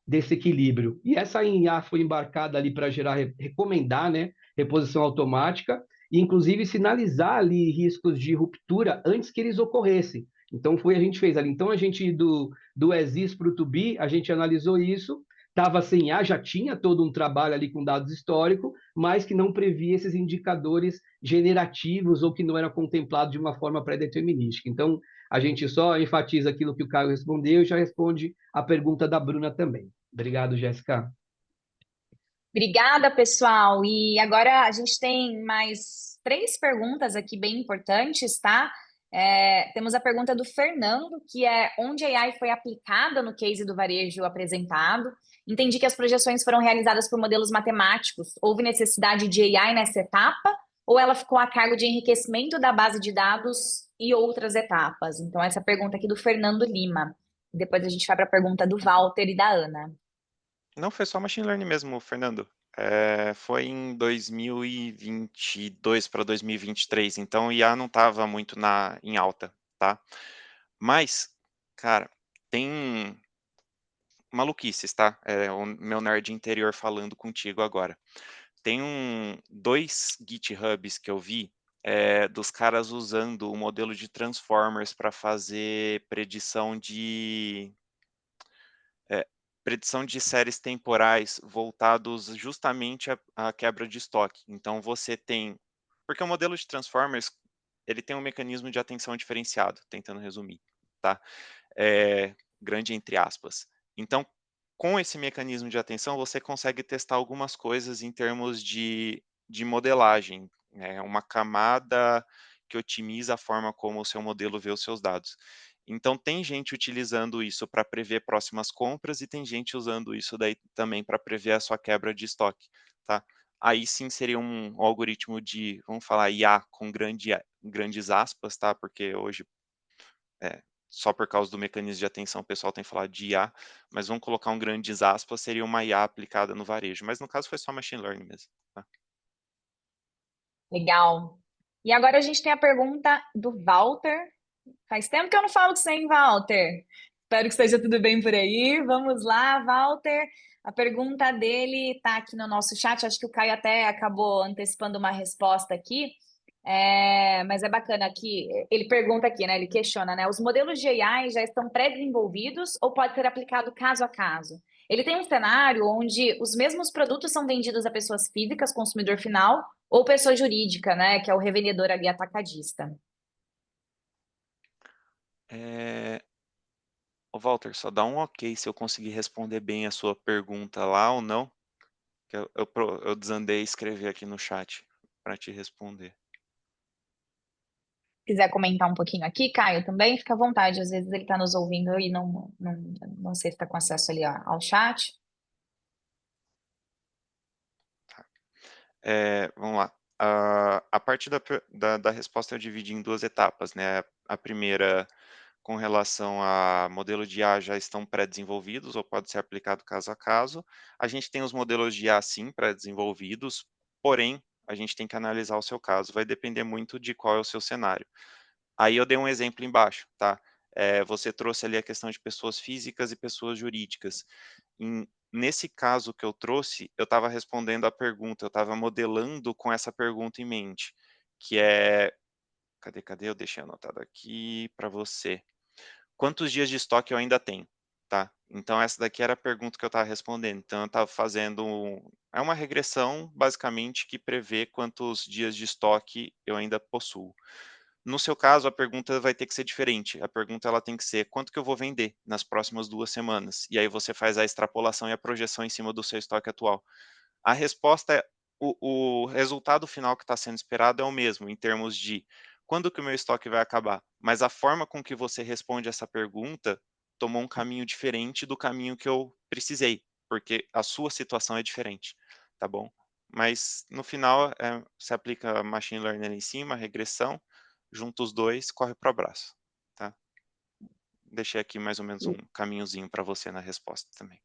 desse equilíbrio. E essa IA foi embarcada ali para gerar, recomendar, né, reposição automática, e inclusive sinalizar ali riscos de ruptura antes que eles ocorressem. Então foi a gente fez ali. Então a gente do ESIS para o to be, a gente analisou isso, estava sem A, já tinha todo um trabalho ali com dados históricos, mas que não previa esses indicadores generativos ou que não eram contemplados de uma forma pré-determinística. Então a gente só enfatiza aquilo que o Caio respondeu e já responde a pergunta da Bruna também. Obrigado, Jéssica.
Obrigada, pessoal. E agora a gente tem mais 3 perguntas aqui bem importantes, tá? Temos a pergunta do Fernando, que é onde a AI foi aplicada no case do varejo apresentado. Entendi que as projeções foram realizadas por modelos matemáticos. Houve necessidade de AI nessa etapa? Ou ela ficou a cargo de enriquecimento da base de dados e outras etapas? Então, essa pergunta aqui do Fernando Lima. Depois a gente vai para a pergunta do Walter e da Ana.
Não, foi só machine learning mesmo, Fernando. Foi em 2022 para 2023, então IA não estava muito em alta, tá? Mas, cara, tem maluquices, tá? É o meu nerd interior falando contigo agora. Tem dois GitHubs que eu vi dos caras usando o modelo de Transformers para fazer é, predição de séries temporais voltados justamente à quebra de estoque. Então você tem, porque o modelo de Transformers ele tem um mecanismo de atenção diferenciado, tentando resumir, tá? Grande entre aspas. Então, com esse mecanismo de atenção, você consegue testar algumas coisas em termos de modelagem, né? Uma camada que otimiza a forma como o seu modelo vê os seus dados. Então, tem gente utilizando isso para prever próximas compras e tem gente usando isso daí também para prever a sua quebra de estoque, tá? Aí sim seria um algoritmo de, vamos falar, IA com grandes aspas, tá? Porque hoje, só por causa do mecanismo de atenção, o pessoal tem falado de IA, mas vamos colocar um grandes aspas, seria uma IA aplicada no varejo. Mas no caso foi só machine learning mesmo, tá?
Legal. E agora a gente tem a pergunta do Walter. Faz tempo que eu não falo com você, hein, Walter? Espero que esteja tudo bem por aí. Vamos lá, Walter. A pergunta dele está aqui no nosso chat. Acho que o Caio até acabou antecipando uma resposta aqui. Mas é bacana aqui. Ele pergunta aqui, né? Ele questiona, né? Os modelos de AI já estão pré-desenvolvidos ou pode ser aplicado caso a caso? Ele tem um cenário onde os mesmos produtos são vendidos a pessoas físicas, consumidor final, ou pessoa jurídica, né? Que é o revendedor ali atacadista.
É... Ô, Walter, só dá um ok se eu conseguir responder bem a sua pergunta lá ou não, que eu desandei escrever aqui no chat para te responder.
Quiser comentar um pouquinho aqui, Caio, também fica à vontade. Às vezes ele está nos ouvindo e não sei se está com acesso ali ao chat.
Vamos lá. A parte da resposta eu dividi em duas etapas, né? A primeira, com relação a modelo de IA já estão pré-desenvolvidos ou pode ser aplicado caso a caso. A gente tem os modelos de IA sim pré-desenvolvidos, porém a gente tem que analisar o seu caso, vai depender muito de qual é o seu cenário. Aí eu dei um exemplo embaixo, tá? Você trouxe ali a questão de pessoas físicas e pessoas jurídicas. Nesse caso que eu trouxe, eu estava respondendo a pergunta, eu estava modelando com essa pergunta em mente, que é, cadê? Eu deixei anotado aqui para você. Quantos dias de estoque eu ainda tenho, tá? Então essa daqui era a pergunta que eu estava respondendo. Então eu estava fazendo é uma regressão, basicamente, que prevê quantos dias de estoque eu ainda possuo. No seu caso, a pergunta vai ter que ser diferente. A pergunta ela tem que ser: quanto que eu vou vender nas próximas 2 semanas? E aí você faz a extrapolação e a projeção em cima do seu estoque atual. A resposta é o resultado final que está sendo esperado é o mesmo, em termos de quando que o meu estoque vai acabar, mas a forma com que você responde essa pergunta tomou um caminho diferente do caminho que eu precisei, porque a sua situação é diferente, tá bom? Mas no final, você aplica machine learning ali em cima, regressão, junta os dois, corre para o abraço, tá? Deixei aqui mais ou menos um caminhozinho para você na resposta também.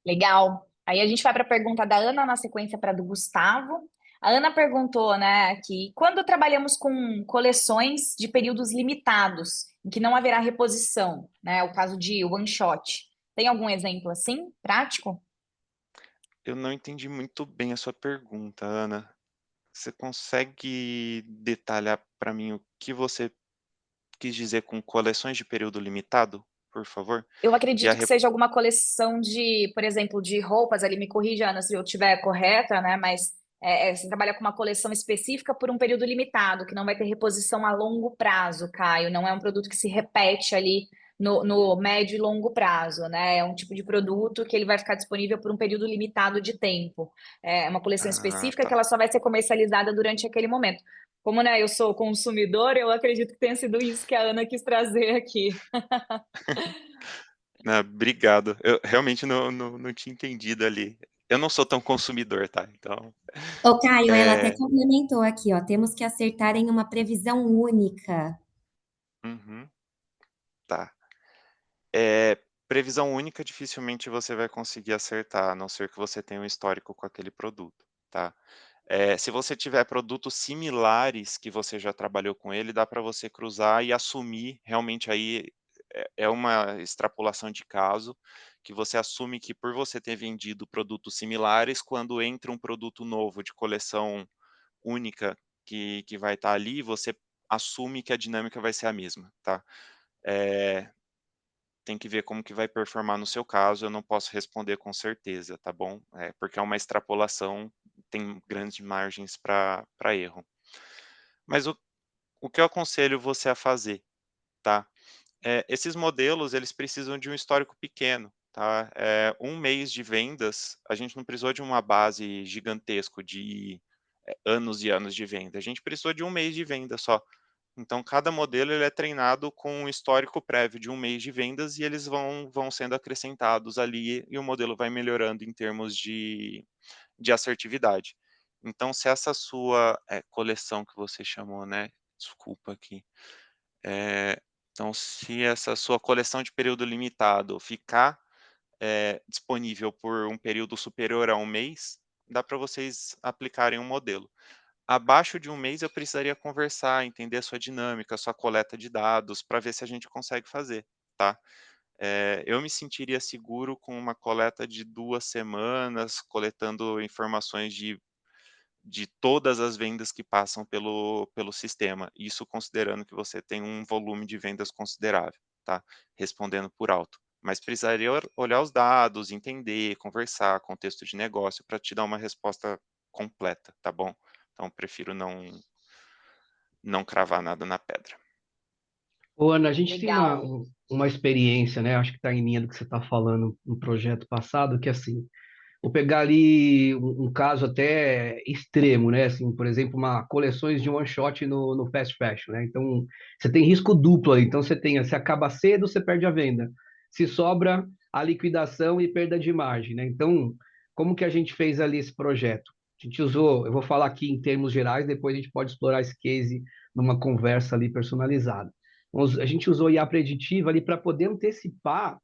Legal. Aí a gente vai para a pergunta da Ana na sequência para a do Gustavo. A Ana perguntou, né, que quando trabalhamos com coleções de períodos limitados, em que não haverá reposição, né, o caso de one shot, tem algum exemplo assim, prático?
Eu não entendi muito bem a sua pergunta, Ana. Você consegue detalhar para mim o que você quis dizer com coleções de período limitado, por favor?
Eu
E a
acredito que
rep
seja alguma coleção de, por exemplo, de roupas, ali me corrija, Ana, se eu estiver correta, né? Mas você trabalha com uma coleção específica por um período limitado, que não vai ter reposição a longo prazo, Caio. Não é um produto que se repete ali no médio e longo prazo, né? É um tipo de produto que ele vai ficar disponível por um período limitado de tempo. É uma coleção específica que
tá.
ela só vai ser comercializada durante aquele momento. Como, né, eu sou consumidor, eu acredito que tenha sido isso que a Ana quis trazer aqui.
Né, obrigado. Eu realmente não tinha entendido ali. Eu não sou tão consumidor, tá, então,
Ô, Caio, ela até
eh
complementou aqui, ó, temos que acertar em uma previsão única.
uhum, tá. Previsão única dificilmente você vai conseguir acertar, a não ser que você tenha um histórico com aquele produto, tá. Se você tiver produtos similares que você já trabalhou com ele, dá para você cruzar e assumir, realmente aí é uma extrapolação de caso, que você assume que por você ter vendido produtos similares, quando entra um produto novo de coleção única que vai estar ali, você assume que a dinâmica vai ser a mesma, tá. Eh, Tem que ver como que vai performar no seu caso, eu não posso responder com certeza, tá bom? Porque é uma extrapolação, tem grandes margens para erro. Mas o que eu aconselho você a fazer, tá? Esses modelos, eles precisam de um histórico pequeno, tá? 1 mês de vendas, a gente não precisou de uma base gigantesco de, anos e anos de venda, a gente precisou de 1 mês de venda só. Então cada modelo ele é treinado com um histórico prévio de 1 mês de vendas e eles vão sendo acrescentados ali e o modelo vai melhorando em termos de assertividade. Então se essa sua, coleção que você chamou, né, desculpa aqui, eh, então se essa sua coleção de período limitado ficar, disponível por um período superior a 1 mês, dá para vocês aplicarem um modelo. Abaixo de 1 mês eu precisaria conversar, entender a sua dinâmica, a sua coleta de dados, para ver se a gente consegue fazer, tá. Eu me sentiria seguro com uma coleta de 2 semanas, coletando informações de todas as vendas que passam pelo sistema, isso considerando que você tem um volume de vendas considerável, tá, respondendo por alto. Mas precisaria olhar os dados, entender, conversar, contexto de negócio, para te dar uma resposta completa, tá bom? Então prefiro não cravar nada na pedra.
Ô, Ana, a gente tem
Legal.
uma experiência, né? Acho que está em linha do que você está falando no projeto passado, que assim, vou pegar ali um caso até extremo, né? Assim, por exemplo, uma coleções de one shot no fast fashion, né? Então, você tem risco duplo aí. Então, se acaba cedo, você perde a venda. Se sobra, a liquidação e perda de margem, né? Então, como que a gente fez ali esse projeto? A gente usou, eu vou falar aqui em termos gerais, depois a gente pode explorar esse case numa conversa ali personalizada. A gente usou IA preditiva ali para poder antecipar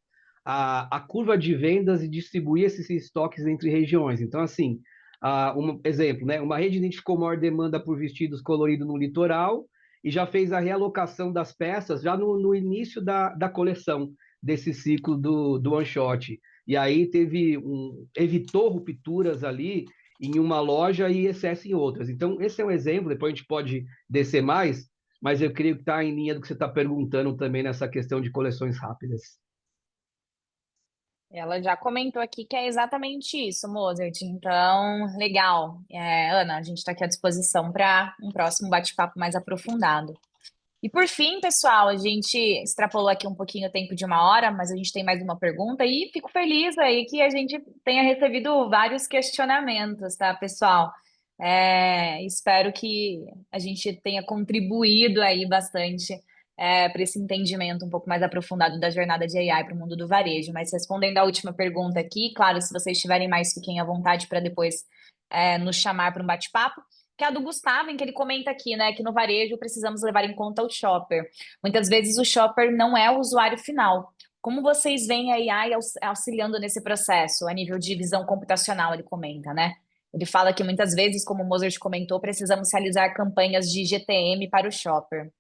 a curva de vendas e distribuir esses estoques entre regiões. Então, assim, um exemplo, né? Uma rede identificou maior demanda por vestidos coloridos no litoral e já fez a realocação das peças já no início da coleção desse ciclo do one shot. E aí evitou rupturas ali em uma loja e excesso em outras. Então, esse é um exemplo, depois a gente pode descer mais, mas eu creio que está em linha do que você está perguntando também nessa questão de coleções rápidas.
Ela já comentou aqui que é exatamente isso, Mozart. Então, legal. Ana, a gente está aqui à disposição para um próximo bate-papo mais aprofundado. E por fim, pessoal, a gente extrapolou aqui um pouquinho o tempo de 1 hora, mas a gente tem mais uma pergunta e fico feliz aí que a gente tenha recebido vários questionamentos, tá, pessoal? Espero que a gente tenha contribuído aí bastante para esse entendimento um pouco mais aprofundado da jornada de AI para o mundo do varejo. Mas respondendo à última pergunta aqui, claro, se vocês tiverem mais, fiquem à vontade para depois nos chamar para um bate-papo que é a do Gustavo, em que ele comenta aqui, né, que no varejo precisamos levar em conta o shopper. Muitas vezes o shopper não é o usuário final. Como vocês veem a AI auxiliando nesse processo, a nível de visão computacional, ele comenta, né? Ele fala que muitas vezes, como o Mozart comentou, precisamos realizar campanhas de GTM para o shopper.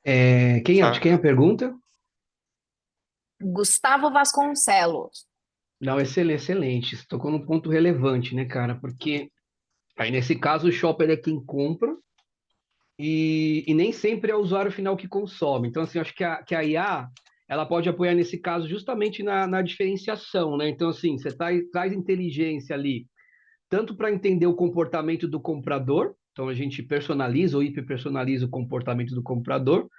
De quem é a pergunta?
Gustavo Vasconcelos.
Não, excelente. Você tocou num ponto relevante, né, cara? Porque aí nesse caso o shopper é quem compra e nem sempre é o usuário final que consome. Então, assim, acho que a IA ela pode apoiar nesse caso justamente na diferenciação, né? Então, assim, você traz inteligência ali, tanto para entender o comportamento do comprador, então a gente personaliza ou hiperpersonaliza o comportamento do comprador,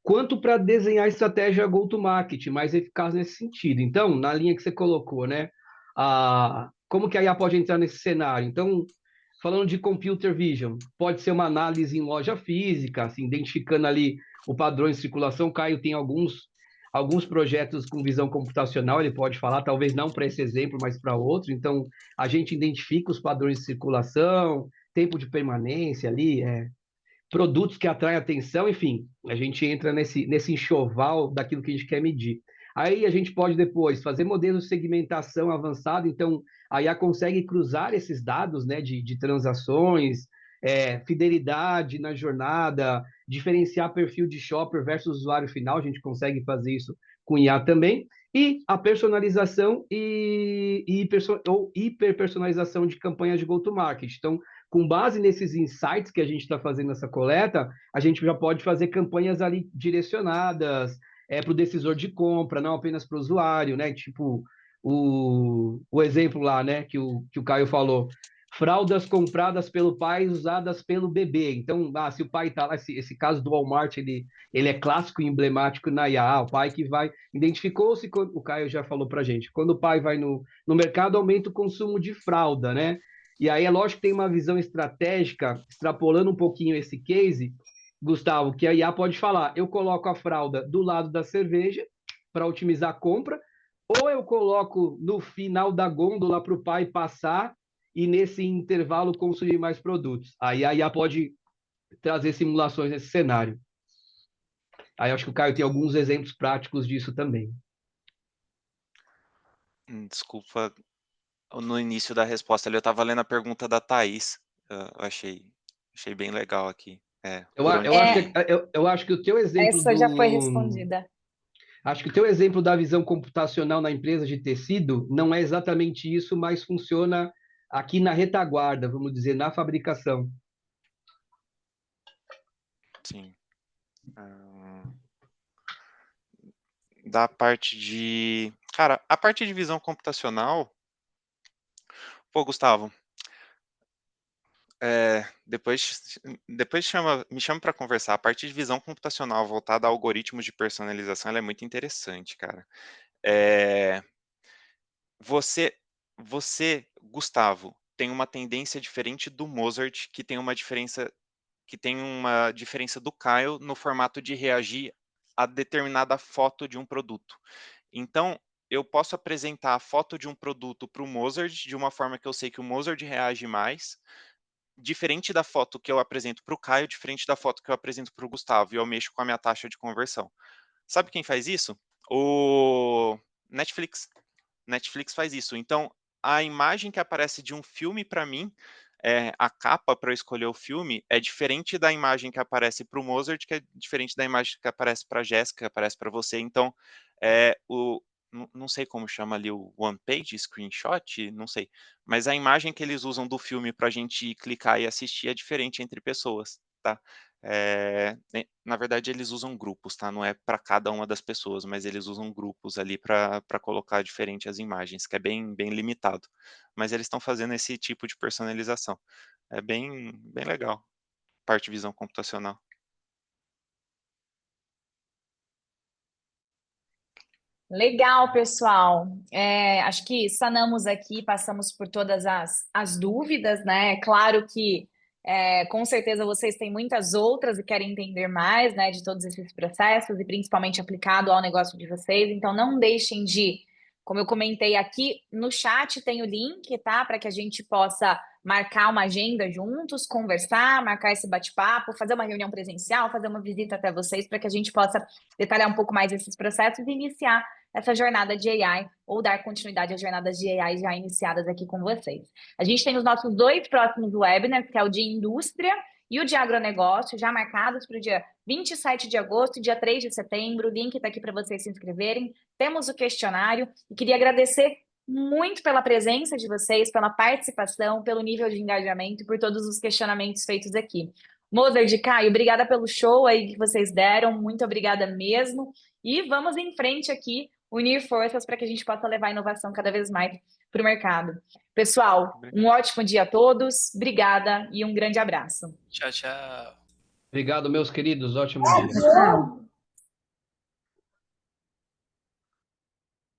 quanto para desenhar estratégia go-to-market mais eficaz nesse sentido. Então, na linha que você colocou, né? Como que a IA pode entrar nesse cenário? Então, falando de computer vision, pode ser uma análise em loja física, assim, identificando ali o padrão de circulação. O Caio tem alguns projetos com visão computacional, ele pode falar, talvez não para esse exemplo, mas para outro. Então, a gente identifica os padrões de circulação, tempo de permanência ali, produtos que atraem atenção, enfim, a gente entra nesse enxoval daquilo que a gente quer medir. Aí a gente pode depois fazer modelos de segmentação avançado, então a IA consegue cruzar esses dados, né, de transações, fidelidade na jornada, diferenciar perfil de shopper versus usuário final, a gente consegue fazer isso com IA também, e a personalização ou hiperpersonalização de campanhas de go-to-market. Então, com base nesses insights que a gente está fazendo nessa coleta, a gente já pode fazer campanhas ali direcionadas para o decisor de compra, não apenas para o usuário, né? Tipo o exemplo lá, né, que o Caio falou. Fraldas compradas pelo pai, usadas pelo bebê. Então, se o pai está lá, esse caso do Walmart, ele é clássico e emblemático na IA. O pai que vai, identificou-se, o Caio já falou para a gente, quando o pai vai no mercado, aumenta o consumo de fralda, né? E aí é lógico que tem uma visão estratégica, extrapolando um pouquinho esse case, Gustavo, que a IA pode falar, eu coloco a fralda do lado da cerveja para otimizar a compra, ou eu coloco no final da gôndola para o pai passar e nesse intervalo consumir mais produtos. Aí a IA pode trazer simulações nesse cenário. Aí acho que o Caio tem alguns exemplos práticos disso também.
Desculpa, no início da resposta ali, eu estava lendo a pergunta da Thaís. Eu achei bem legal aqui.
Eu acho que o teu exemplo
Essa já foi respondida.
Acho que o teu exemplo da visão computacional na empresa de tecido não é exatamente isso, mas funciona aqui na retaguarda, vamos dizer, na fabricação.
Sim. Da parte de... Cara, a parte de visão computacional... Pô, Gustavo, depois me chama para conversar. A parte de visão computacional voltada a algoritmos de personalização, ela é muito interessante, cara. Você, Gustavo, tem uma tendência diferente do Mozart, que tem uma diferença do Caio no formato de reagir a determinada foto de um produto. Então, eu posso apresentar a foto de um produto para o Mozart de uma forma que eu sei que o Mozart reage mais, diferente da foto que eu apresento para o Caio, diferente da foto que eu apresento para o Gustavo, e eu mexo com a minha taxa de conversão. Sabe quem faz isso? O Netflix. Netflix faz isso. Então, a imagem que aparece de um filme para mim, a capa para eu escolher o filme, é diferente da imagem que aparece para o Mozart, que é diferente da imagem que aparece para a Jéssica, que aparece para você. Então, não sei como chama ali o one page, screenshot, não sei. Mas a imagem que eles usam do filme para a gente clicar e assistir é diferente entre pessoas, tá? Na verdade, eles usam grupos, tá? Não é para cada uma das pessoas, mas eles usam grupos ali para colocar diferente as imagens, que é bem limitado. Mas eles estão fazendo esse tipo de personalização. É bem legal, parte de visão computacional.
Legal, pessoal. Acho que sanamos aqui, passamos por todas as dúvidas, né? É claro que, com certeza, vocês têm muitas outras e querem entender mais, né, de todos esses processos e principalmente aplicado ao negócio de vocês. Então, não deixem de, como eu comentei aqui, no chat tem o link, tá? Para que a gente possa marcar uma agenda juntos, conversar, marcar esse bate-papo, fazer uma reunião presencial, fazer uma visita até vocês, para que a gente possa detalhar um pouco mais esses processos e iniciar essa jornada de AI ou dar continuidade às jornadas de AI já iniciadas aqui com vocês. A gente tem os nossos 2 próximos webinars, que é o de indústria e o de agronegócio, já marcados para o dia 27 de agosto e dia 3 de setembro. O link está aqui para vocês se inscreverem. Temos o questionário e queria agradecer muito pela presença de vocês, pela participação, pelo nível de engajamento e por todos os questionamentos feitos aqui. Mozart e Caio, obrigada pelo show aí que vocês deram, muito obrigada mesmo. E vamos em frente aqui, unir forças para que a gente possa levar a inovação cada vez mais para o mercado. Pessoal, um ótimo dia a todos, obrigada e um grande abraço.
Tchau, tchau.
Obrigado, meus queridos. Ótimo dia.
Tchau.